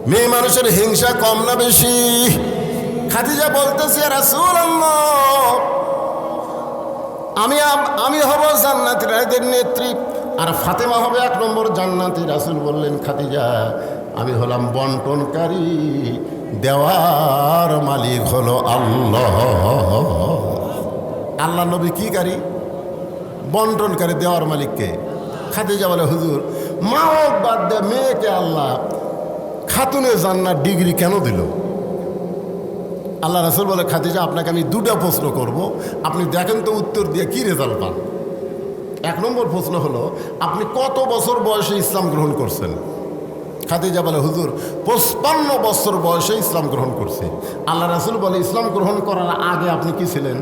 মেয়ে মানুষের হিংসা কম না বেশি? খাদিজা বলতেছে, রাসূলুল্লাহ আমি হব জান্নাতি নারীদের নেত্রী, আর ফাতেমা হবে 1 নম্বর জান্নাতি। রাসূল বললেন, খাদিজা আমি হলাম বন্টনকারী, দেওয়ার মালিক হলো আল্লাহ। আল্লাহ নবী কি কারি? বন্টনকারী, দেওয়ার মালিককে। খাদিজা বলে, হুজুর মা হোক বাদ দে, মেয়েকে আল্লাহ খাতুনে জান্নাত ডিগ্রি কেন দিল? আল্লাহ রাসূল বলে, খাদিজা আপনাকে আমি 2টা প্রশ্ন করব, আপনি দেখেন তো উত্তর দিয়ে কি রেজাল্ট পান। 1 নম্বর প্রশ্ন হলো, আপনি কত বছর বয়সে ইসলাম গ্রহণ করছেন? খাদিজা বলে, হুজুর 55 বছর বয়সে ইসলাম গ্রহণ করছে। আল্লাহ রাসূল বলে, ইসলাম গ্রহণ করার আগে আপনি কি ছিলেন?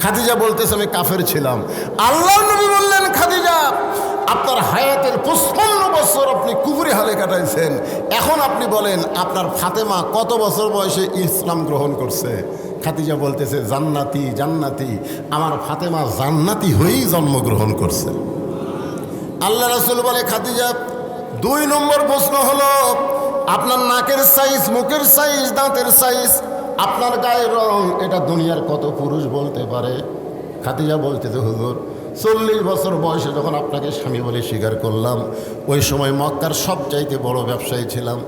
খাদিজা বলতেছে, আমি কাফের ছিলাম। আল্লাহ নবী বললেন, খাদিজা আপনার হায়াতের 55 বছর আপনি কুফরি হালে কাটাইছেন, এখন আপনি বলেন আপনার ফাতেমা কত বছর বয়সে ইসলাম গ্রহণ করছে? খাদিজা বলতেছে, জান্নাতি জান্নাতি, আমার ফাতেমা জান্নাতি হয়েই জন্মগ্রহণ করছে। আল্লাহ রাসূল বলে, খাদিজা 2 নম্বর প্রশ্ন হলো, আপনার নাকের সাইজ, মুখের সাইজ, দাঁতের সাইজ, আপনার গায়ের রং, এটা দুনিয়ার কত পুরুষ বলতে পারে? খাদিজা বলতেছে, হুজুর 40 বছর বয়সে যখন আপনাকে স্বামী বলে স্বীকার করলাম, ওই সময় মক্কার সবচাইতে বড় ব্যবসায়ী ছিলাম।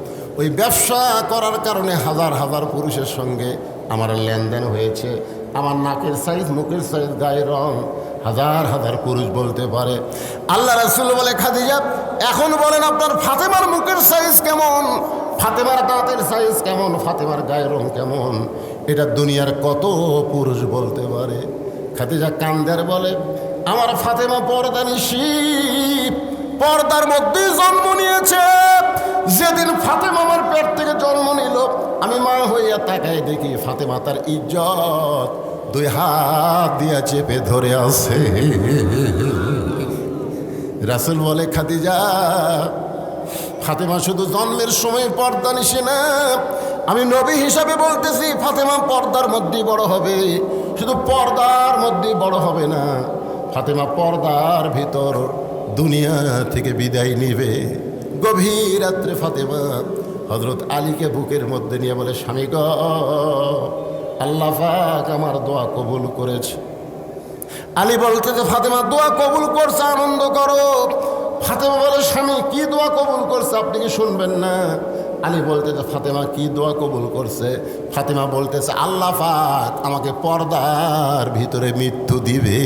ওই ব্যবসা করার কারণে হাজার হাজার পুরুষের সঙ্গে আমার লেনদেন হয়েছে। আমার নাকের সাইজ, মুখের সাইজ, গায়ের রং হাজার হাজার পুরুষ বলতে পারে। আল্লাহ রাসূল বলে, খাদিজা এখন বলেন আপনার ফাতেমার মুখের সাইজ কেমন, ফাতেমার দাঁতের সাইজ কেমন, ফাতেমার গায়ের রং কেমন, এটা দুনিয়ার কত পুরুষ বলতে পারে। খাদিজা কান্দার বলে, আমার ফাতেমা পর্দানিশী, পর্দার মধ্যেই জন্ম নিয়েছে। যেদিন ফাতেমা আমার পেট থেকে জন্ম নিল, আমি মা হইয়া তাকাই দেখি ফাতেমা তার ইজ্জত 2 হাত দিয়া চেপে ধরে আছে। রাসূল বলে, খাদিজা ফাতেমা শুধু জন্মের সময় পর্দানিশী না, আমি নবী হিসাবে বলতেছি ফাতেমা পর্দার মধ্যেই বড় হবে। শুধু পর্দার মধ্যেই বড় হবে না, ফাতেমা পর্দার ভিতর দুনিয়া থেকে বিদায় নিবে। গভীর রাত্রে ফাতেমা হযরত আলীকে বুকের মধ্যে নিয়ে বলে, স্বামী গো, আল্লাহ পাক আমার দোয়া কবুল করেছে। আলী বলতে যে ফাতেমা দোয়া কবুল করছে, আনন্দ করো। ফাতেমা বলে, স্বামী কি দোয়া কবুল করছে আপনি কি শুনবেন না? আলী বলতে যে ফাতেমা কি দোয়া কবুল করছে? ফাতেমা বলতেছে, আল্লাহ পাক আমাকে পর্দার ভিতরে মৃত্যু দিবে।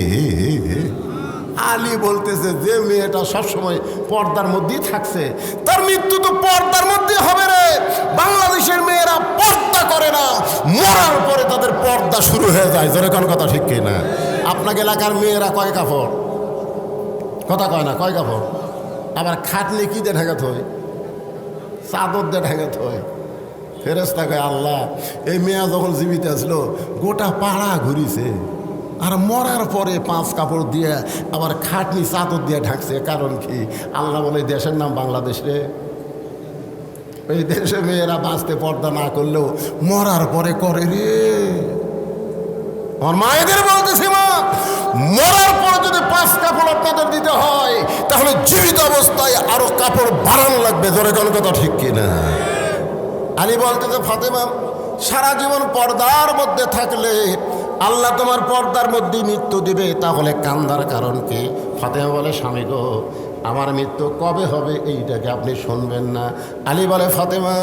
আলী বলতেছে, যে মেয়েটা সবসময় পর্দার মধ্যেই থাকছে তার মৃত্যু তো পর্দার মধ্যে হবে রে। বাংলাদেশের মেয়েরা পর্দা করে না, মরার পরে তাদের পর্দা শুরু হয়ে যায়। জোরে কোন কথা ঠিক কি না? আপনাকে এলাকার মেয়েরা কয় কাপড়, কথা কয় না, কয় কাপড়? আবার খাটনি কি দিয়ে ঢাকাতে হয়? চাদর দিয়ে ঢাকাতে হয়। ফেরেশতা কয়, আল্লাহ এই মেয়ে যখন জীবিত আসলো গোটা পাড়া ঘুরিছে, আর মরার পরে 5 কাপড় দিয়ে আবার খাটনি চাদর দিয়ে ঢাকছে। কারণ কি? আল্লাহ বলে, দেশের নাম বাংলাদেশ রে। ওই দেশে মেয়েরা বাঁচতে পর্দা না করলেও মরার পরে করে রে। আমার মায়েদের বলতেছি, মা মরার পরে যদি 5 কাপড় আপনাদের দিতে হয়, তাহলে জীবিত অবস্থায় আরো কাপড় বাড়ানো লাগবে। জোরে কোন কথা ঠিক কিনা? আলী বলতেছে, ফাতেমা সারা জীবন পর্দার মধ্যে থাকলে আল্লাহ তোমার পর্দার মধ্যে মৃত্যু দিবে, তাহলে কান্দার কারণ কি? ফাতেমা বলে, স্বামী গো, আমার মৃত্যু কবে হবে এইটাকে আপনি শুনবেন না? আলী বলে, ফাতেমা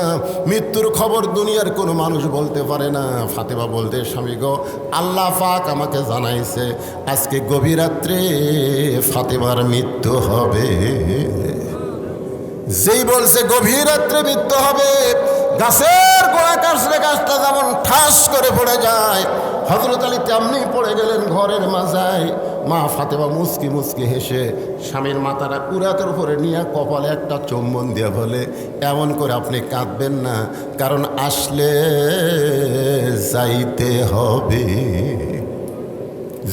মৃত্যুর খবর দুনিয়ার কোনো মানুষ বলতে পারে না। ফাতেমা বলতে, স্বামী গো, আল্লাহ পাক আমাকে জানাইছে আজকে গভীর রাত্রে ফাতেমার মৃত্যু হবে। যেই বলছে গভীর রাত্রে মৃত্যু হবে, গাছের গোড়া কাটলে গাছটা যেমন ঠাস করে পড়ে যায়, হযরত আলী তেমনি পড়ে গেলেন ঘরের মাজায়। মা ফাতেমা মুচকি মুচকি হেসে স্বামীর মাথাটা কুরাতের উপরে নিয়ে কপালে একটা চুম্বন দিয়ে বলে, এমন করে আপনি কাঁদবেন না, কারণ আসলে যাইতে হবে।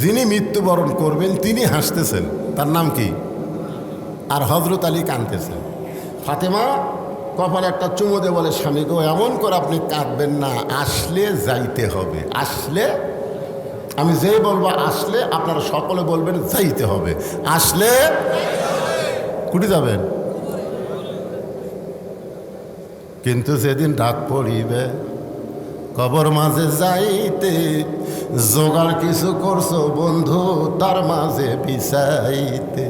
যিনি মৃত্যুবরণ করবেন তিনি হাসতেছেন, তার নাম কি? আর হযরত আলী কাঁদতেছেন। ফাতেমা কপালে একটা চুমো দিয়ে বলে, স্বামী গো, এমন করে আপনি কাঁদবেন না, আসলে যাইতে হবে। আসলে, আমি যেই বলবো আসলে, আপনারা সকলে বলবেন যাইতে হবে। আসলে কুটি যাবেন, কিন্তু যেদিন ডাক পড়িবে কবর মাঝে যাইতে, জোগাড় কিছু করছো বন্ধু তার মাঝে বিছাইতে।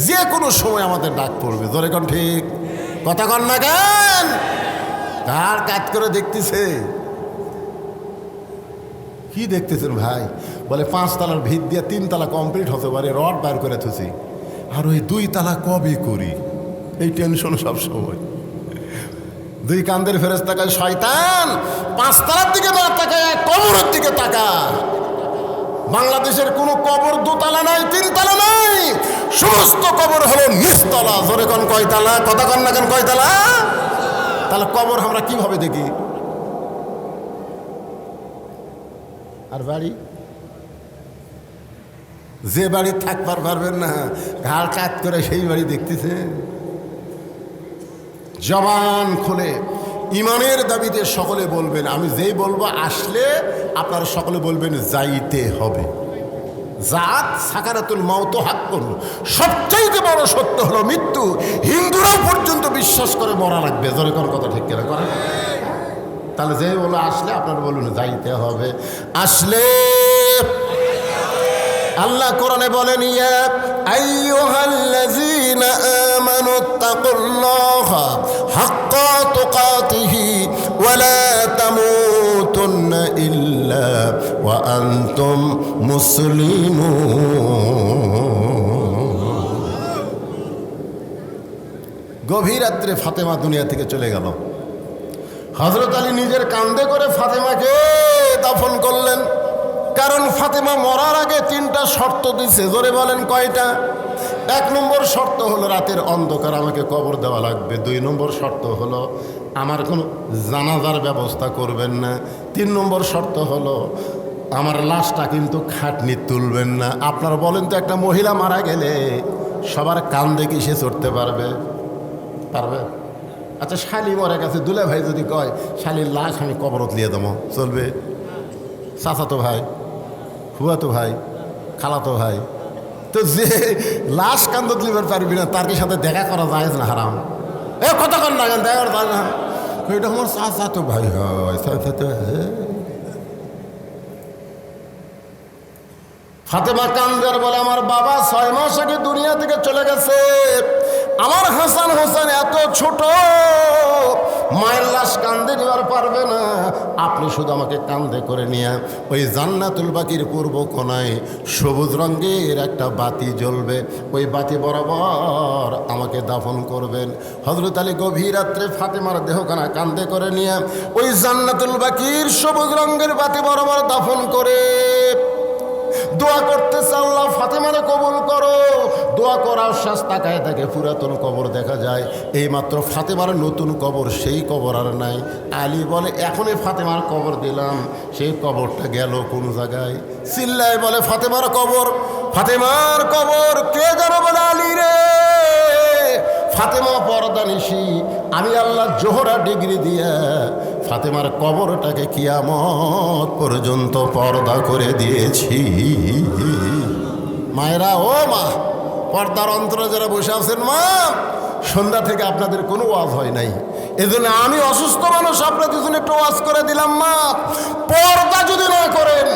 যে কোনো সময় আমাদের ডাক পড়বে। জোরে কোন ঠিক কথা কন না কেন? কার কাজ করে দেখতেছে? কি দেখতেছেন ভাই? বলে 5 তলার ভিত দিয়ে 3 তলা কমপ্লিট হতে পারে, রড বার করে থুছি, আর ওই 2 তলা কবে করি, এই টেনশন সব সময়। 2 কান্দের ফেরেশতা কয়, শয়তান 5 তলার দিকে না তাকায় কবরের দিকে তাকা। বাংলাদেশের কোনো কবর 2 তলা নাই, 3 তলা নাই, সমস্ত কবর হলো নিচতলা। জোরে কোন কয়তলা? কথা কন না কেন, কয়তলা? তাহলে কবর আমরা কিভাবে দেখি? আর বাড়ি, যে বাড়ি থাকবার পারবেন না, ঘাড় কাত করে সেই বাড়ি দেখতেছে। জবান খুলে ইমানের দাবিতে সকলে বলবেন, আমি যেই বলবো আসলে আপনারা সকলে বলবেন যাইতে হবে। জাত সাকারাতুল মাউত হাক্কুন, সবচাইতে বড় সত্য হলো মৃত্যু। হিন্দুরাও পর্যন্ত বিশ্বাস করে মরা লাগবে। জোরে কোন কথা ঠিক কিনা করেন? তাহলে যেই বলো আসলে, আপনারা বলুন যাইতে হবে। আসলে আল্লাহ কোরআনে বলেন, ইয়া আইয়ুহাল্লাযীনা আমানুত্তাকুল্লাহা হাক্কা তুকাতিহি ওয়া লা তামুতুন্না তামুতুন্না ইল্লা ওয়া আনতুম মুসলিমুন। গভীর রাত্রে ফাতেমা দুনিয়া থেকে চলে গেল। হযরত আলী নিজের কাঁধে করে ফাতেমাকে দাফন করলেন। কারণ ফাতেমা মরার আগে 3টা শর্ত দিছে। জোরে বলেন কয়টা? 1 নম্বর শর্ত হলো রাতের অন্ধকার আমাকে কবর দেওয়া লাগবে। 2 নম্বর শর্ত হলো আমার কোনো জানাজার ব্যবস্থা করবেন না। 3 নম্বর শর্ত হলো আমার লাশটা কিন্তু খাটনি তুলবেন না। আপনারা বলেন তো, একটা মহিলা মারা গেলে সবার কাঁধে কি সে চড়তে পারবে? পারবে? আচ্ছা, শালি মরে গেছে, দুলা ভাই যদি কয় শালির লাশ আমি কবরত নিয়ে দেবো, চলবে? চাচাতো ভাই, ফুয়াতো ভাই, খালাতো ভাই, তো যে লাশ কান্দত লিবার পারবি না তার কি সাথে দেখা করা যায় না? হারাম। এ কথা কন না, দেখা করা যায় না। এটা আমার চাচাতো ভাই হয়, চাচাতো। ফাতেমা কান্দার বলে, আমার বাবা 6 মাস আগে দুনিয়া থেকে চলে গেছে। আমার হাসান হোসেন এত ছোট, মায়ের লাশ কান্দে নেওয়ার পারবে না। আপনি শুধু আমাকে কান্দে করে নিয়ে ওই জান্নাতুল বাকির পূর্ব কোণায় সবুজ রঙের একটা বাতি জ্বলবে, ওই বাতি বরাবর আমাকে দাফন করবেন। হযরত আলী গভীর রাত্রে ফাতেমার দেহখানা কান্দে করে নিয়ে ওই জান্নাতুল বাকির সবুজ রঙের বাতি বরাবর দাফন করে দোয়া করতেছে, আল্লাহ ফাতেমারে কবুল করো। দোয়া করার শেষ তাকায় থাকে পুরাতন কবর দেখা যায়। এইমাত্র ফাতেমার নতুন কবর, সেই কবর আর নাই। আলী বলে, এখনই ফাতেমার কবর দিলাম, সেই কবরটা গেল কোন জায়গায়? চিল্লায় বলে, ফাতেমার কবর, ফাতেমার কবর। কে যেন বলে, আলী রে। ফাতেমা পর্দা নিশি, আমি আল্লাহ জোহরা ডিগ্রি দিয়া ফাতেমার কবরটাকে কিয়ামত পর্যন্ত পর্দা করে দিয়েছি। মায়েরা, ও মা, পর্দার অন্তরে যারা বসে আছেন, মা, সন্ধ্যা থেকে আপনাদের কোনো ওয়াজ হয় নাই, এজন্য আমি অসুস্থ মানুষ, আপনাদের জন্য একটু ওয়াজ করে দিলাম। মা, পর্দা যদি না করেন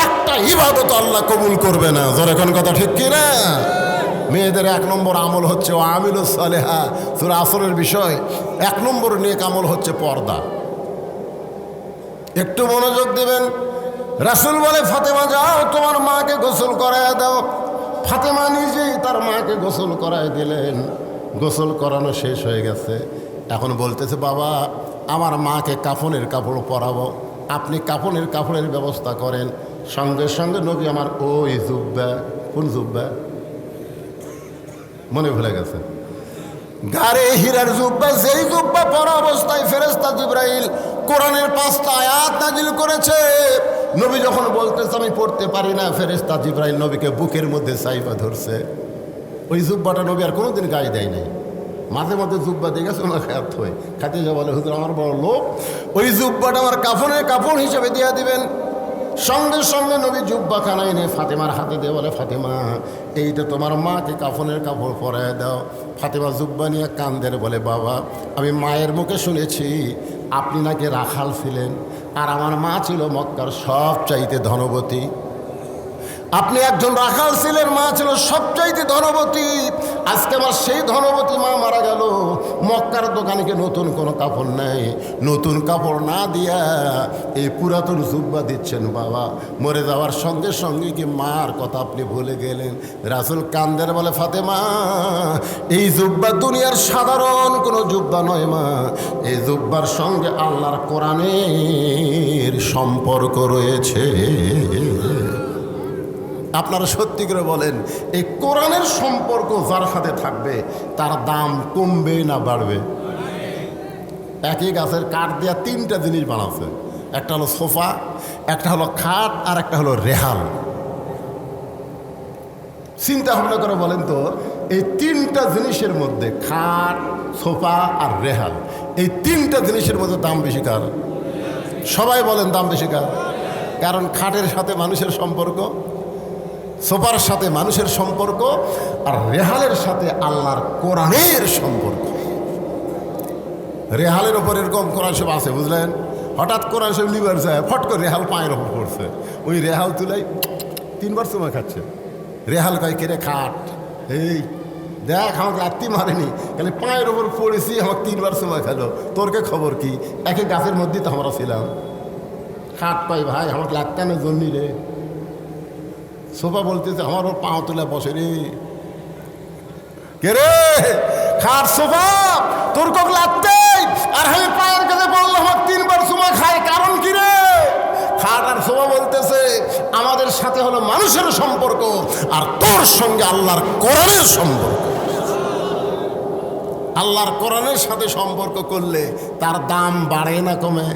একটা ইবাদত আল্লাহ কবুল করবে না। জোরে কোন কথা ঠিক কি না? মেয়েদের 1 নম্বর আমল হচ্ছে ও আমিলুস সালেহা, সূরা আসরের বিষয়। 1 নম্বর নেক আমল হচ্ছে পর্দা। একটু মনোযোগ দিবেন। রাসূল বলে, ফাতেমা যাও তোমার মাকে গোসল করায় দাও। ফাতেমা নিজেই তার মাকে গোসল করায় দিলেন। গোসল করানো শেষ হয়ে গেছে। এখন বলতেছে, বাবা আমার মাকে কাফনের কাপড় পরাবো, আপনি কাফনের কাপড়ের ব্যবস্থা করেন। সঙ্গে সঙ্গে নবী আমার ওই জুব্বা, কোন জুব্বা মনে ভুলে গেছে, গারে হীরার জুব্বা, যেই জুব্বা পরা অবস্থায় ফেরেশতা জিবরাইল কোরআনের 5টা আয়াত নাজিল করেছে। নবী যখন বলতেছে আমি পড়তে পারি না, ফেরেশতা জিবরাইল নবীকে বুকের মধ্যে চাইবা ধরছে। ওই জুব্বাটা নবী আর কোনোদিন গায়ে দেয় নাই। মাঝে মধ্যে জুব্বা দিয়ে গেছে, ওনার খায়াত হয়। খাদিজা বলে, হুজুর আমার বড় লোক, ওই জুব্বাটা আমার কাফনের কাপড় হিসেবে দিয়ে দিবেন। সঙ্গে সঙ্গে নবী জুব্বাখানা এনে ফাতেমার হাতে দিয়ে বলে, ফাতেমা এইটা তোমার মাকে কাফনের কাপড় পরায় দাও। ফাতেমা জুব্বা নিয়ে কান্দের বলে, বাবা আমি মায়ের মুখে শুনেছি আপনি নাকি রাখাল ছিলেন, আর আমার মা ছিল মক্কার সবচাইতে ধনবতী। আপনি একজন রাখাল ছিলেন, মা ছিল সবচাইতে ধনবতী। আজকে আমার সেই ধনবতী মা মারা গেল, মক্কার দোকানে নতুন কোনো কাপড় নেই, নতুন কাপড় না দিয়া এই পুরাতন জুব্বা দিচ্ছেন। বাবা মরে যাওয়ার সঙ্গে সঙ্গে কি মার কথা আপনি ভুলে গেলেন? রাসূল কান্দের বলে, ফাতেমা এই জুব্বা দুনিয়ার সাধারণ কোনো জুব্বা নয় মা, এই জুব্বার সঙ্গে আল্লাহর কোরআনের সম্পর্ক রয়েছে। আপনারা সত্যি করে বলেন, এই কোরআনের সম্পর্ক যার সাথে থাকবে তার দাম কমবে না বাড়বে? একই গাছের কাঠ দেওয়া 3টা জিনিস বানাচ্ছে, একটা হলো সোফা, একটা হলো খাট, আর একটা হলো রেহাল। চিন্তা ভাবনা করে বলেন তো, এই 3টা জিনিসের মধ্যে, খাট, সোফা আর রেহাল, এই 3টা জিনিসের মধ্যে দাম বেশি কার? সবাই বলেন দাম বেশি কার? কারণ খাটের সাথে মানুষের সম্পর্ক, সোফার সাথে মানুষের সম্পর্ক, আর রেহালের সাথে আল্লাহর কোরআনের সম্পর্ক। রেহালের ওপর এরকম কোরআন সব আছে, বুঝলেন? হঠাৎ কোরআন সব লিবার যায়, ফট করে রেহাল পায়ের ওপর পড়ছে, ওই রেহাল তুলাই 3বার সময় খাচ্ছে। রেহাল কয়, কেরে খাট, এই দেখ আমাকে রাত্রি মারেনি, খালি পায়ের ওপর পড়েছি, আমাকে 3বার সময় খেলো, তোরকে খবর কি? একই গাছের মধ্যেই তো আমরা ছিলাম। খাট পাই ভাই আমার লাগতে না জন্যি রে। সোফা বলতেছে আমার ওর পাও তুলে বসে রে। কে রে খাট সোফা তোর কক লাগতে, আর আমি পায়ের কাছে বললো আমার 3 বার সোফা খায়, কারণ কি রে? খাট আর সোফা বলতেছে আমাদের সাথে হলো মানুষের সম্পর্ক, আর তোর সঙ্গে আল্লাহর কোরআনের সম্পর্ক। আল্লাহর কোরআনের সাথে সম্পর্ক করলে তার দাম বাড়ে না কমে?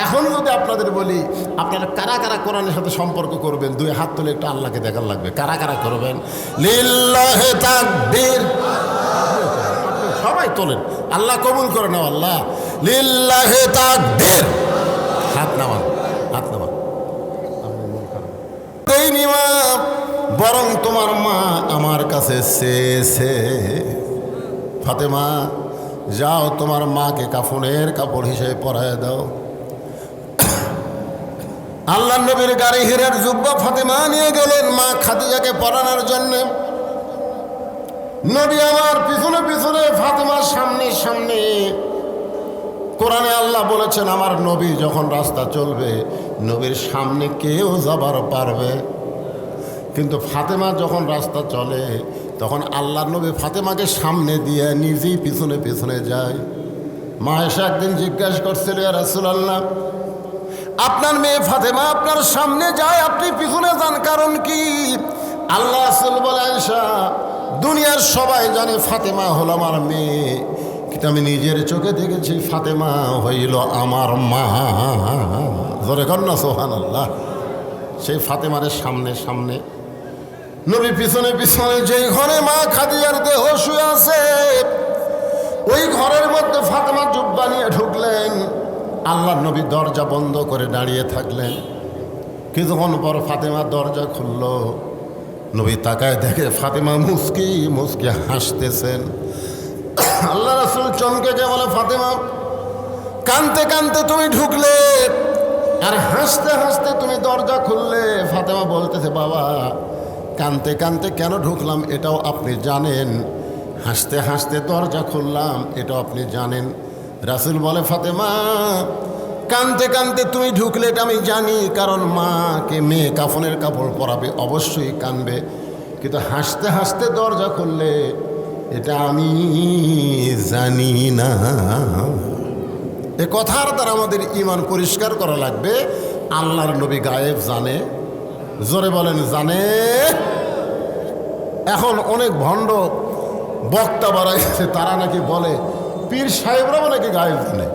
এখন যদি আপনাদের বলি আপনারা কারা কারা কোরআনের সাথে সম্পর্ক করবেন, 2 হাত তুলে একটু আল্লাহকে দেখার লাগবে। কারা কারা করবেন? লিল্লাহি তাকবীর। সবাই তোলেন, আল্লাহ কবুল করে নাও। আল্লাহ লিল্লাহি তাকবীর। হাত নামান, হাত নামান। দেইনি মা, বরং তোমার মা আমার কাছে চেয়েছে। ফাতেমা যাও তোমার মাকে কাফনের কাপড় হিসেবে পরায় দাও। আল্লাহ নবীর গাড়ি হীরের জুব্বা ফাতেমা নিয়ে গেলেন মা খাদিজাকে পরানোর জন্যে। নবী আমার পিছনে পিছনে, ফাতেমার সামনে সামনে। কোরআনে আল্লাহ বলেছেন আমার নবী যখন রাস্তা চলবে নবীর সামনে কেউ যাবার পারবে, কিন্তু ফাতেমা যখন রাস্তা চলে তখন আল্লাহ নবী ফাতেমাকে সামনে দিয়ে নিজেই পিছনে পিছনে যায়। মা এসে একদিন জিজ্ঞাসা করছিল ইয়া রাসূলুল্লাহ, আপনার মেয়ে ফাতেমা আপনার সামনে যায়, আপনি পিছনে যান, কারণ কি? আল্লাহ রাসূল বলে আয়েশা, দুনিয়ার সবাই জানে ফাতেমা হলো আমার মেয়ে, কিন্তু আমি নিজের চোখে দেখেছি ফাতেমা হইল আমার মা। জোরে কর না সুবহানাল্লাহ। সেই ফাতেমার সামনে সামনে, নবী পিছনে পিছনে। যেই ঘরে মা খাদিজার দেহ শুয়ে আছে ওই ঘরের মধ্যে ফাতেমা জুব্বা নিয়ে ঢুকলেন। আল্লাহ নবী দরজা বন্ধ করে দাঁড়িয়ে থাকলেন। কিছুক্ষণ পর ফাতেমা দরজা খুলল। নবী তাকায় দেখে ফাতেমা মুস্কি মুস্কি হাসতেছেন। আল্লাহ রাসূল চমকে গিয়ে বলে, ফাতেমা কানতে কানতে তুমি ঢুকলে আর হাসতে হাসতে তুমি দরজা খুললে। ফাতেমা বলতেছে, বাবা কানতে কানতে কেন ঢুকলাম এটাও আপনি জানেন, হাসতে হাসতে দরজা খুললাম এটাও আপনি জানেন। রাসূল বলে, ফাতেমা কানতে কানতে তুমি ঢুকলে এটা আমি জানি, কারণ মাকে মেয়ে কাফনের কাপড় পরাবে অবশ্যই কানবে, কিন্তু হাসতে হাসতে দরজা খুললে এটা আমি জানি না। এ কথার দ্বারা আমাদের ঈমান পরিষ্কার করা লাগবে। আল্লাহর নবী গায়েব জানে। জোরে বলেন জানে। এখন অনেক ভণ্ড বক্তা বাড়াইছে, তারা নাকি বলে পীর সাহেবরাও নাকি গায়েব জানে।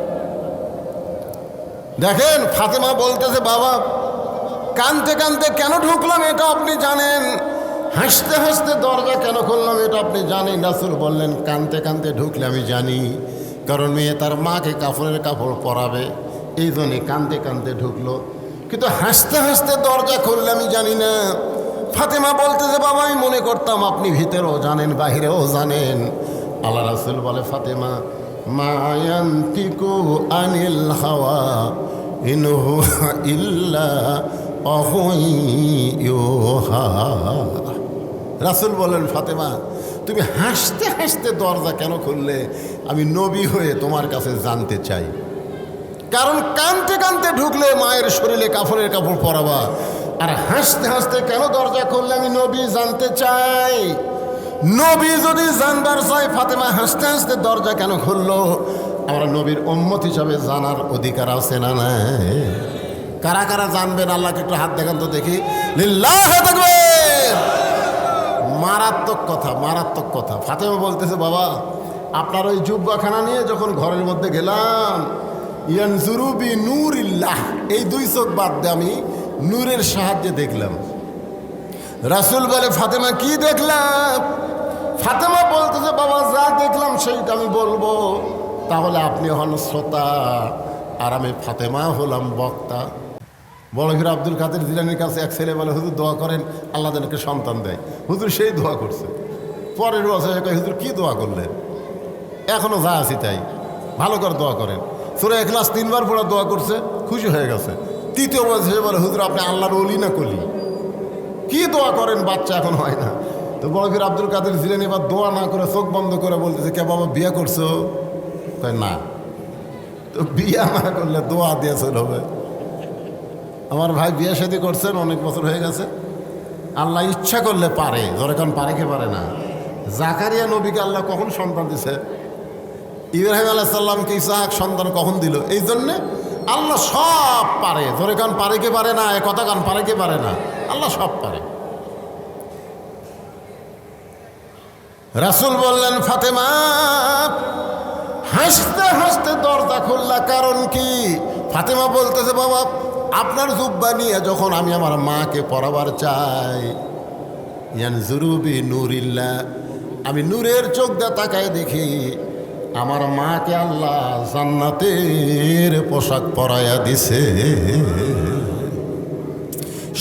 দেখেন ফাতেমা বলতেছে, বাবা কানতে কানতে কেন ঢুকলাম এটা আপনি জানেন, হাসতে হাসতে দরজা কেন খুললাম এটা আপনি জানেন। রাসূল বললেন, কানতে কানতে ঢুকলে আমি জানি, কারণ মেয়ে তার মাকে কাফনের কাপড় পরাবে, এই জন্যে কানতে কানতে ঢুকলো, কিন্তু হাসতে হাসতে দরজা খুললে আমি জানি না। ফাতেমা বলতেছে, বাবা আমি মনে করতাম আপনি ভিতরেও জানেন বাহিরেও জানেন। আল্লাহ রাসূল বলে, ফাতেমা মা ইয়ানতিকু আনিল হাওয়া ইন হুয়া ইল্লা ওয়াহয়ুন ইউহা। রাসূল বলেন, ফাতেমা তুমি হাসতে হাসতে দরজা কেন খুললে? আমি নবী হয়ে তোমার কাছে জানতে চাই, কারণ কানতে কানতে ঢুকলে মায়ের শরীরে কাফনের কাপড় পরাবা, আর হাসতে হাসতে কেন দরজা খুললে আমি নবী জানতে চাই। নবী যদি জানবার চাই ফাতেমা হাসতে হাসতে দরজা কেন খুললো, আমরা নবীর উম্মত হিসাবে জানার অধিকার আছে না নাই? কারা কারা জানবেন আল্লাহকে একটু হাত দেখান তো দেখি। লিল্লাহি তাকবীর। মারাত্মক কথা, মারাত্মক কথা। ফাতেমা বলতেছে, বাবা আপনার ওই জুব্বাখানা নিয়ে যখন ঘরের মধ্যে গেলাম, ইয়ানজুরু বি নূরিল্লাহ, এই 2 চোখ বাদ দিয়ে আমি নূরের সাহায্যে দেখলাম। রাসূল বলে, ফাতেমা কি দেখলাম? ফাতেমা বলতেছে, বাবা যা দেখলাম সেইটা আমি বলবো, তাহলে আপনি হন শ্রোতা আর আমি ফাতেমা হলাম বক্তা। বড় ফির আব্দুল কাদের জিলানীর কাছে এক ছেলে বলে, হুজুর দোয়া করেন আল্লাহ যেন সন্তান দেয়। হুজুর সেই দোয়া করছে। পরের বছর হুজুর কি দোয়া করলেন? এখনো যা আছি তাই, ভালো করে দোয়া করেন। সূরা ইখলাস 3 বার পড়া দোয়া করছে, খুশি হয়ে গেছে। 3য় বছর বলে, হুজুর আপনি আল্লাহর ওলি না কলি, কি দোয়া করেন, বাচ্চা এখন হয় না। তো বড় ফির আব্দুল কাদের জিলানী এবার দোয়া না করে চোখ বন্ধ করে বলতেছে, কে বাবা বিয়ে করছো? কয় না। তো বিয়ে না করলে দোয়া দিয়েছিল হবে। আমার ভাই বিয়ে শাদী করছেন, অনেক বছর হয়ে গেছে। আল্লাহ ইচ্ছা করলে পারে, ধরে কারণ পারে কে পারে না। জাকারিয়া নবীকে আল্লাহ কখন সন্তান দিছে? ইব্রাহিম আলাইহিস সালামকে ইসহাক সন্তান কখন দিল? এই জন্যে আল্লাহ সব পারে, ধরে কান পারে কে পারে না, এ কথা কান পারে কে পারে না, আল্লাহ সব পারে। রাসূল বললেন, ফাতেমা হাসতে হাসতে দরজা খুললা, কারণ কি? ফাতেমা বলতেছে, বাবা আপনার জুব্বা নিয়ে যখন আমি আমার মাকে পরাবার চাই, ইয়ানজুরুবি নূরিল্লাহ, আমি নূরের চোখ দিয়ে তাকায় দেখি আমার মাকে আল্লাহ জান্নাতের পোশাক পরাইয়া দিছে।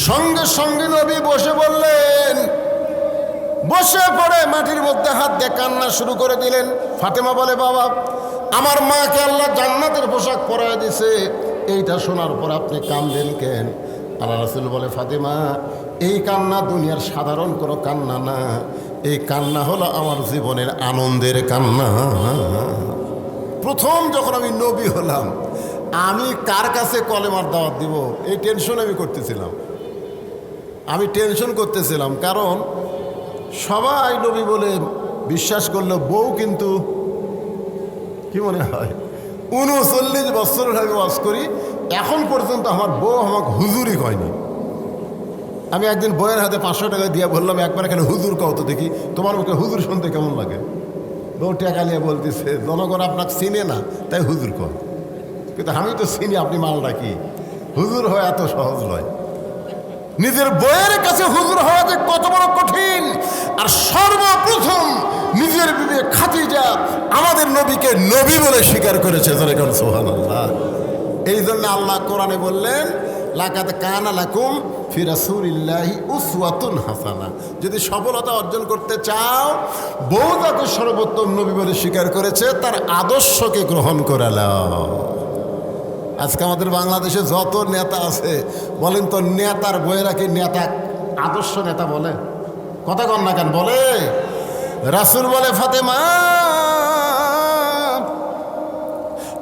সঙ্গে সঙ্গে নবী বসে বললেন, বসে পড়ে মাটির মধ্যে হাত দিয়ে কান্না শুরু করে দিলেন। ফাতেমা বলে, বাবা আমার মাকে আল্লাহ জান্নাতের পোশাক পরাইয়া দিছে, এইটা শোনার পর আপনি কান্দেন কেন? আল্লাহ রাসূল বলে, ফাতেমা এই কান্না দুনিয়ার সাধারণ কোনো কান্না না, এই কান্না হলো আমার জীবনের আনন্দের কান্না। প্রথম যখন আমি নবী হলাম, আমি কার কাছে কলেমার দাওয়াত দিব এই টেনশন আমি করতেছিলাম। কারণ সবাই নবী বলে বিশ্বাস করলো, বউ কিন্তু কি মনে হয় 39 বছর আমি ওয়াজ করি, এখন পর্যন্ত আমার বউ আমাকে হুজুরই কয়নি। আমি একদিন বইয়ের হাতে 500 টাকা দিয়ে বললাম, একবার এখানে হুজুর কও তো দেখি, তোমার মুখে হুজুর শুনতে কেমন লাগে? বউ টাকা নিয়ে বলতেছে, জনগণ আপনাকে চিনে না তাই হুজুর কয়। কিন্তু আমি তো চিনি আপনি মালটা কি, হুজুর হয় এত সহজ নয়। নিজের বইয়ের কাছে হুজুর হওয়া যে কত বড় কঠিন। আর সর্বপ্রথম নিজের বিবে খাদিজা আমাদের নবীকে নবী বলে স্বীকার করেছে, সুবহানাল্লাহ। এই জন্য আল্লাহ কোরআনে বললেন, লাকাদ কানা লাকুম ফি রাসূলিল্লাহি উসওয়াতুন হাসানা। যদি সফলতা অর্জন করতে চাও, বউ যাকে সর্বোত্তম নবী বলে স্বীকার করেছে তার আদর্শকে গ্রহণ করে নাও। আজকে আমাদের বাংলাদেশে যত নেতা আছে, বলেন তো নেতার বইয়েরা কি নেতা আদর্শ নেতা বলে? কথা কন না কেন বলে? রাসূল বলে, ফাতেমা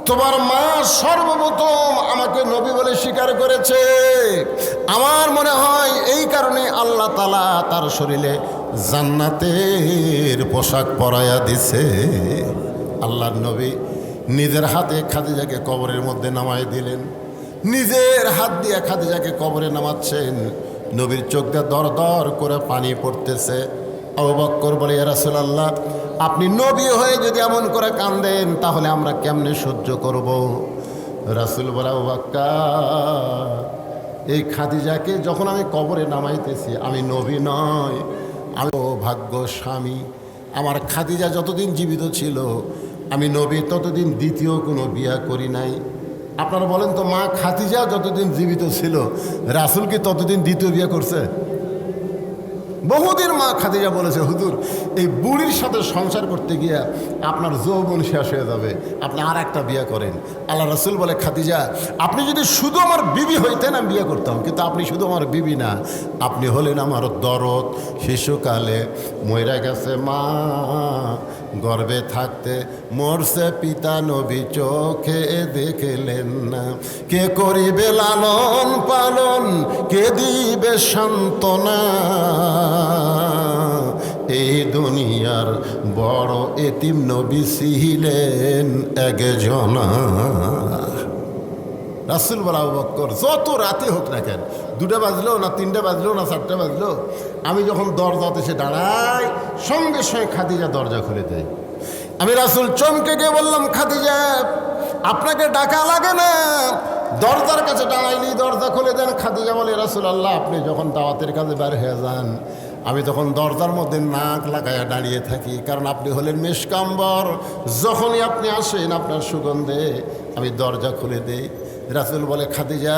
তোমার মা সর্বপ্রথম আমাকে নবী বলে স্বীকার করেছে। আমার মনে হয় এই কারণে আল্লাহ তাআলা তার শরীরে জান্নাতের পোশাক পরাইয়া দিছে। আল্লাহর নবী নিজের হাতে খাদিজাকে কবরের মধ্যে নামাই দিলেন। নিজের হাত দিয়ে খাদিজাকে কবরে নামাচ্ছেন। নবীর চোখ দিয়ে দর দর করে পানি পড়তেছে। আবু বকর বলে, ইয়া রাসূলুল্লাহ, আপনি নবী হয়ে যদি এমন করে কাঁদেন তাহলে আমরা কেমনে সহ্য করব? রাসূল বলে, আবু বকর, এই খাদিজাকে যখন আমি কবরে নামাইতেছি আমি নবী নয়, আমি ভাগ্যস্বামী। আমার খাদিজা যতদিন জীবিত ছিল আমি নবী ততদিন দ্বিতীয় কোনো বিয়া করি নাই। আপনারা বলেন তো, মা খাদিজা যতদিন জীবিত ছিল রাসূল কি ততদিন দ্বিতীয় বিয়ে করছে? বহুদিন মা খাদিজা বলেছে, হুজুর এই বুড়ির সাথে সংসার করতে গিয়া আপনার যৌবন শেষ হয়ে যাবে, আপনি আর একটা বিয়ে করেন। আল্লাহ রাসূল বলে, খাদিজা আপনি যদি শুধু আমার বিবি হইতেন আমি বিয়ে করতাম, কিন্তু আপনি শুধু আমার বিবি না, আপনি হলেন আমার দরদ। শিশুকালে মইরা গেছে মা, গর্ভে থাকতে মরছে পিতা, নবী চোখে দেখলেন না। কে করিবে লালন পালন, কে দিবে সান্ত্বনা, এই দুনিয়ার বড় এতিম নবী ছিলেন একজনা। রাসূল বলে, আবু বকর যত রাতে হোক না কেন, 2টা বাজলো না 3টা বাজলো না 4টা বাজলো, আমি যখন দরজাতে এসে দাঁড়াই সঙ্গে সঙ্গে খাদিজা দরজা খুলে দেয়। আমি রাসূল চমকে গিয়ে বললাম, খাদিজা আপনাকে ডাকা লাগে না, দরজার কাছে দাঁড়াইলি দরজা খুলে দেন। খাদিজা বলে, রাসূলুল্লাহ আপনি যখন দাওয়াতের কাজে বের হয়ে যান আমি তখন দরজার মধ্যে নাক লাগাইয়া দাঁড়িয়ে থাকি, কারণ আপনি হলেন মেশকাম্বর। যখনই আপনি আসেন আপনার সুগন্ধে আমি দরজা খুলে দেই। রাসূল বলে, খাদিজা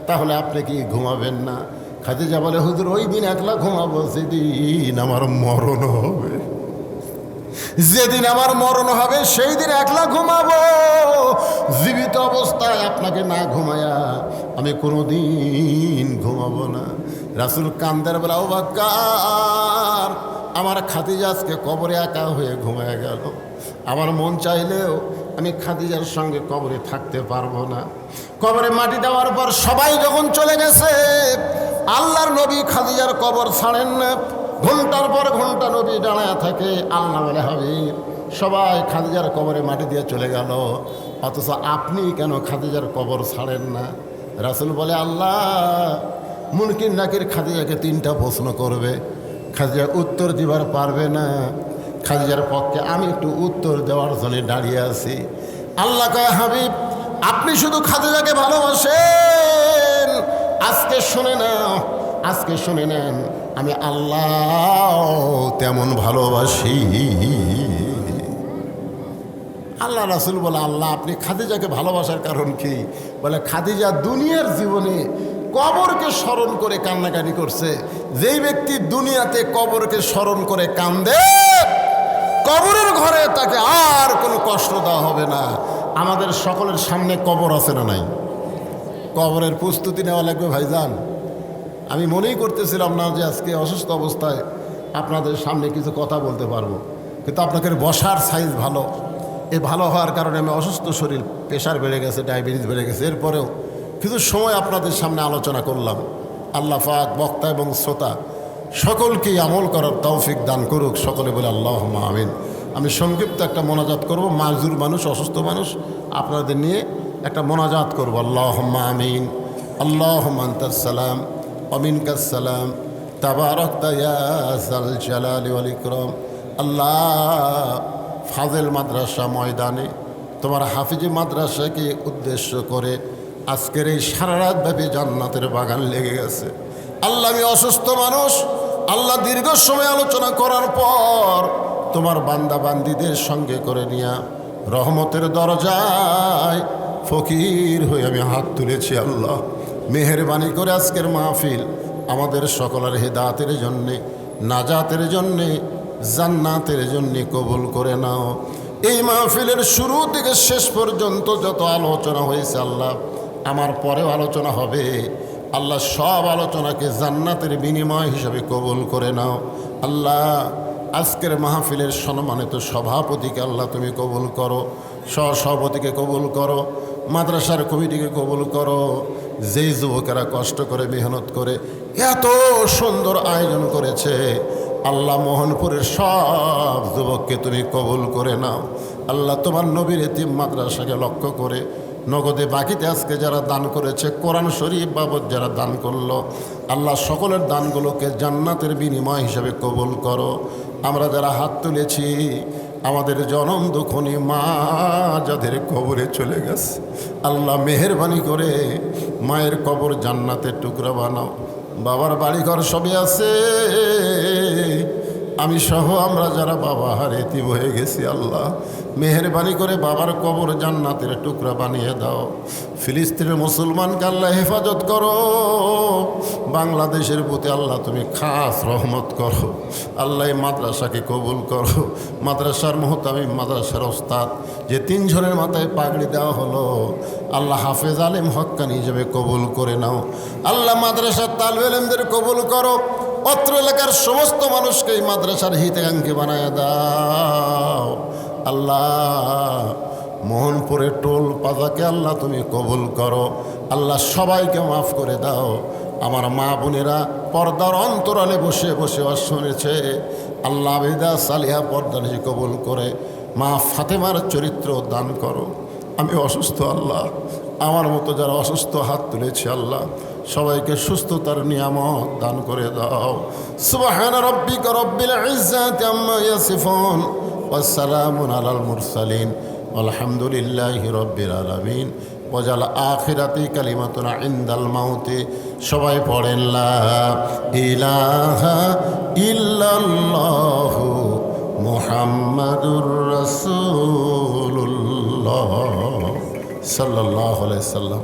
তাহলে আপনি কি ঘুমাবেন না? খাদিজা বলে, হুজুর ওই দিন একলা ঘুমাবো যেদিন আমার মরণ হবে। যেদিন আমার মরণ হবে সেই দিন একলা ঘুমাবো, জীবিত অবস্থায় আপনাকে না ঘুমায়া আমি কোনোদিন ঘুমাবো না। রাসূল কান্দার বেলা, আবু বকর আমার খাদিজা আজকে কবরে একা হয়ে ঘুমায় গেল। আমার মন চাইলেও আমি খাদিজার সঙ্গে কবরে থাকতে পারবো না। কবরে মাটি দেওয়ার পর সবাই যখন চলে গেছে, আল্লাহর নবী খাদিজার কবর ছাড়েন না। ঘন্টার পর ঘন্টা নবী দাঁড়ায় থাকে। আল্লাহ বলে হাবিব, সবাই খাদিজার কবরে মাটি দিয়ে চলে গেল, অথচ আপনি কেন খাদিজার কবর ছাড়েন না? রাসূল বলে, আল্লাহ মুনকির নাকির খাদিজাকে 3টা প্রশ্ন করবে, খাদিজা উত্তর দিবার পারবে না। খাদিজার পক্ষে আমি একটু উত্তর দেওয়ার জন্য দাঁড়িয়ে আছি। আল্লাহ কয়, হাবিব আপনি শুধু খাদিজাকে ভালোবাসেন, আজকে শুনে নাও, আজকে শুনে নেন, আমি আল্লাহ তেমন ভালোবাসি। আল্লাহ রাসূল বলে, আল্লাহ আপনি খাদিজাকে ভালোবাসার কারণ কি? বলে, খাদিজা দুনিয়ার জীবনে কবরকে স্মরণ করে কান্নাকাটি করছে। যেই ব্যক্তি দুনিয়াতে কবরকে স্মরণ করে কান্দে, কবরের ঘরে তাকে আর কোনো কষ্ট দেওয়া হবে না। আমাদের সকলের সামনে কবর আছে না নাই? কবরের প্রস্তুতি নেওয়া লাগবে ভাইজান। আমি মনেই করতেছিলাম না যে আজকে অসুস্থ অবস্থায় আপনাদের সামনে কিছু কথা বলতে পারবো, কিন্তু আপনাকে বসার সাইজ ভালো, এই ভালো হওয়ার কারণে আমি অসুস্থ শরীর, প্রেশার বেড়ে গেছে, ডায়াবেটিস বেড়ে গেছে, এরপরেও কিছু সময় আপনাদের সামনে আলোচনা করলাম। আল্লাহ পাক বক্তা এবং শ্রোতা সকলকেই আমল করার তৌফিক দান করুক। সকলে বলে আল্লাহুম্মা আমিন। আমি সংক্ষিপ্ত একটা মোনাজাত করব, মাজুর মানুষ, অসুস্থ মানুষ, আপনাদের নিয়ে একটা মোনাজাত করব। আল্লাহুম্মা আমিন। আল্লাহুম্মা আনতাস সালাম ওয়া মিনকাস সালাম, তাবারাকতা ইয়া যাল জালালি ওয়াল ইকরাম। আল্লাহ ফাজেল মাদ্রাসা ময়দানে তোমার হাফিজি মাদ্রাসাকে উদ্দেশ্য করে আজকের এই সারা রাতব্যাপী জান্নাতের বাগান লেগে গেছে। আল্লাহ আমি অসুস্থ মানুষ, আল্লাহ দীর্ঘ সময় আলোচনা করার পর তোমার বান্দা বান্দিদের সঙ্গে করে নিয়া রহমতের দরজায় ফকির হয়ে আমি হাত তুলেছি। আল্লাহ মেহেরবানি করে আজকের মাহফিল আমাদের সকলের হেদায়েতের জন্যে, নাজাতের জন্যে, জান্নাতের জন্যে কবুল করে নাও। এই মাহফিলের শুরু থেকে শেষ পর্যন্ত যত আলোচনা হয়েছে আল্লাহ, আমার পরেও আলোচনা হবে, আল্লাহ সব আলোচনাকে জান্নাতের বিনিময় হিসাবে কবুল করে নাও। আল্লাহ আজকের মাহফিলের সম্মানিত সভাপতিকে আল্লাহ তুমি কবুল করো, সহসভাপতিকে কবুল করো, মাদ্রাসার কমিটিকে কবুল করো। যেই যুবকেরা কষ্ট করে মেহনত করে এত সুন্দর আয়োজন করেছে, আল্লাহ মোহনপুরের সব যুবককে তুমি কবুল করে নাও। আল্লাহ তোমার নবীর এতিম মাদ্রাসাকে লক্ষ্য করে নগদে বাকিতে আজকে যারা দান করেছে, কোরআন শরীফ বাবদ যারা দান করলো, আল্লাহ সকলের দানগুলোকে জান্নাতের বিনিময় হিসাবে কবুল করো। আমরা যারা হাত তুলেছি, আমাদের জনম দুঃখনী মা যাদের কবরে চলে গেছে, আল্লাহ মেহেরবানি করে মায়ের কবর জান্নাতের টুকরা বানাও। বাবার বাড়িঘর সবই আছে, আমি সহ আমরা যারা বাবা হার এতিম হয়ে গেছি, আল্লাহ মেহেরবানি করে বাবার কবর জান্নাতের টুকরা বানিয়ে দাও। ফিলিস্তিনের মুসলমানকে আল্লাহ হেফাজত করো, বাংলাদেশের প্রতি আল্লাহ তুমি খাস রহমত করো। আল্লাহ মাদ্রাসাকে কবুল করো। মাদ্রাসার মুহতামিম, মাদ্রাসার ওস্তাদ যে 3 জনের মাথায় পাগড়ি দেওয়া হলো, আল্লাহ হাফেজ আলেম হক্কানি হিসেবে কবুল করে নাও। আল্লাহ মাদ্রাসার তালবে ইলমদের কবুল করো। অত্র এলাকার সমস্ত মানুষকে এই মাদ্রাসার হিতাকাঙ্ক্ষী বানায় দাও। আল্লাহ মোহনপুরের টোল পাজাকে আল্লাহ তুমি কবুল করো। আল্লাহ সবাইকে মাফ করে দাও। আমার মা বোনেরা পর্দার অন্তরালে বসে বসে শুনেছে, আল্লাহ আবেদা সালিহা পর্দা নিয়ে কবুল করে মা ফাতেমার চরিত্র দান করো। আমি অসুস্থ আল্লাহ, আমার মতো যারা অসুস্থ হাত তুলেছে আল্লাহ সবাইকে সুস্থতার নিয়ামত দান করে দাও। সুবহান রাব্বিকা রব্বিল ইজ্জাতি আম্মা ইয়াসিফুন ওয়া সালামুন আলাল মুরসালিন আলহামদুলিল্লাহি রব্বিল আলামিন। ওয়াজাল আখিরাতি কালিমাতুন ইনদাল মাউতি। সবাই পড়েন লা ইলাহা ইল্লাল্লাহু মুহাম্মাদুর রাসূলুল্লাহ সাল্লাল্লাহু আলাইহি সাল্লাম।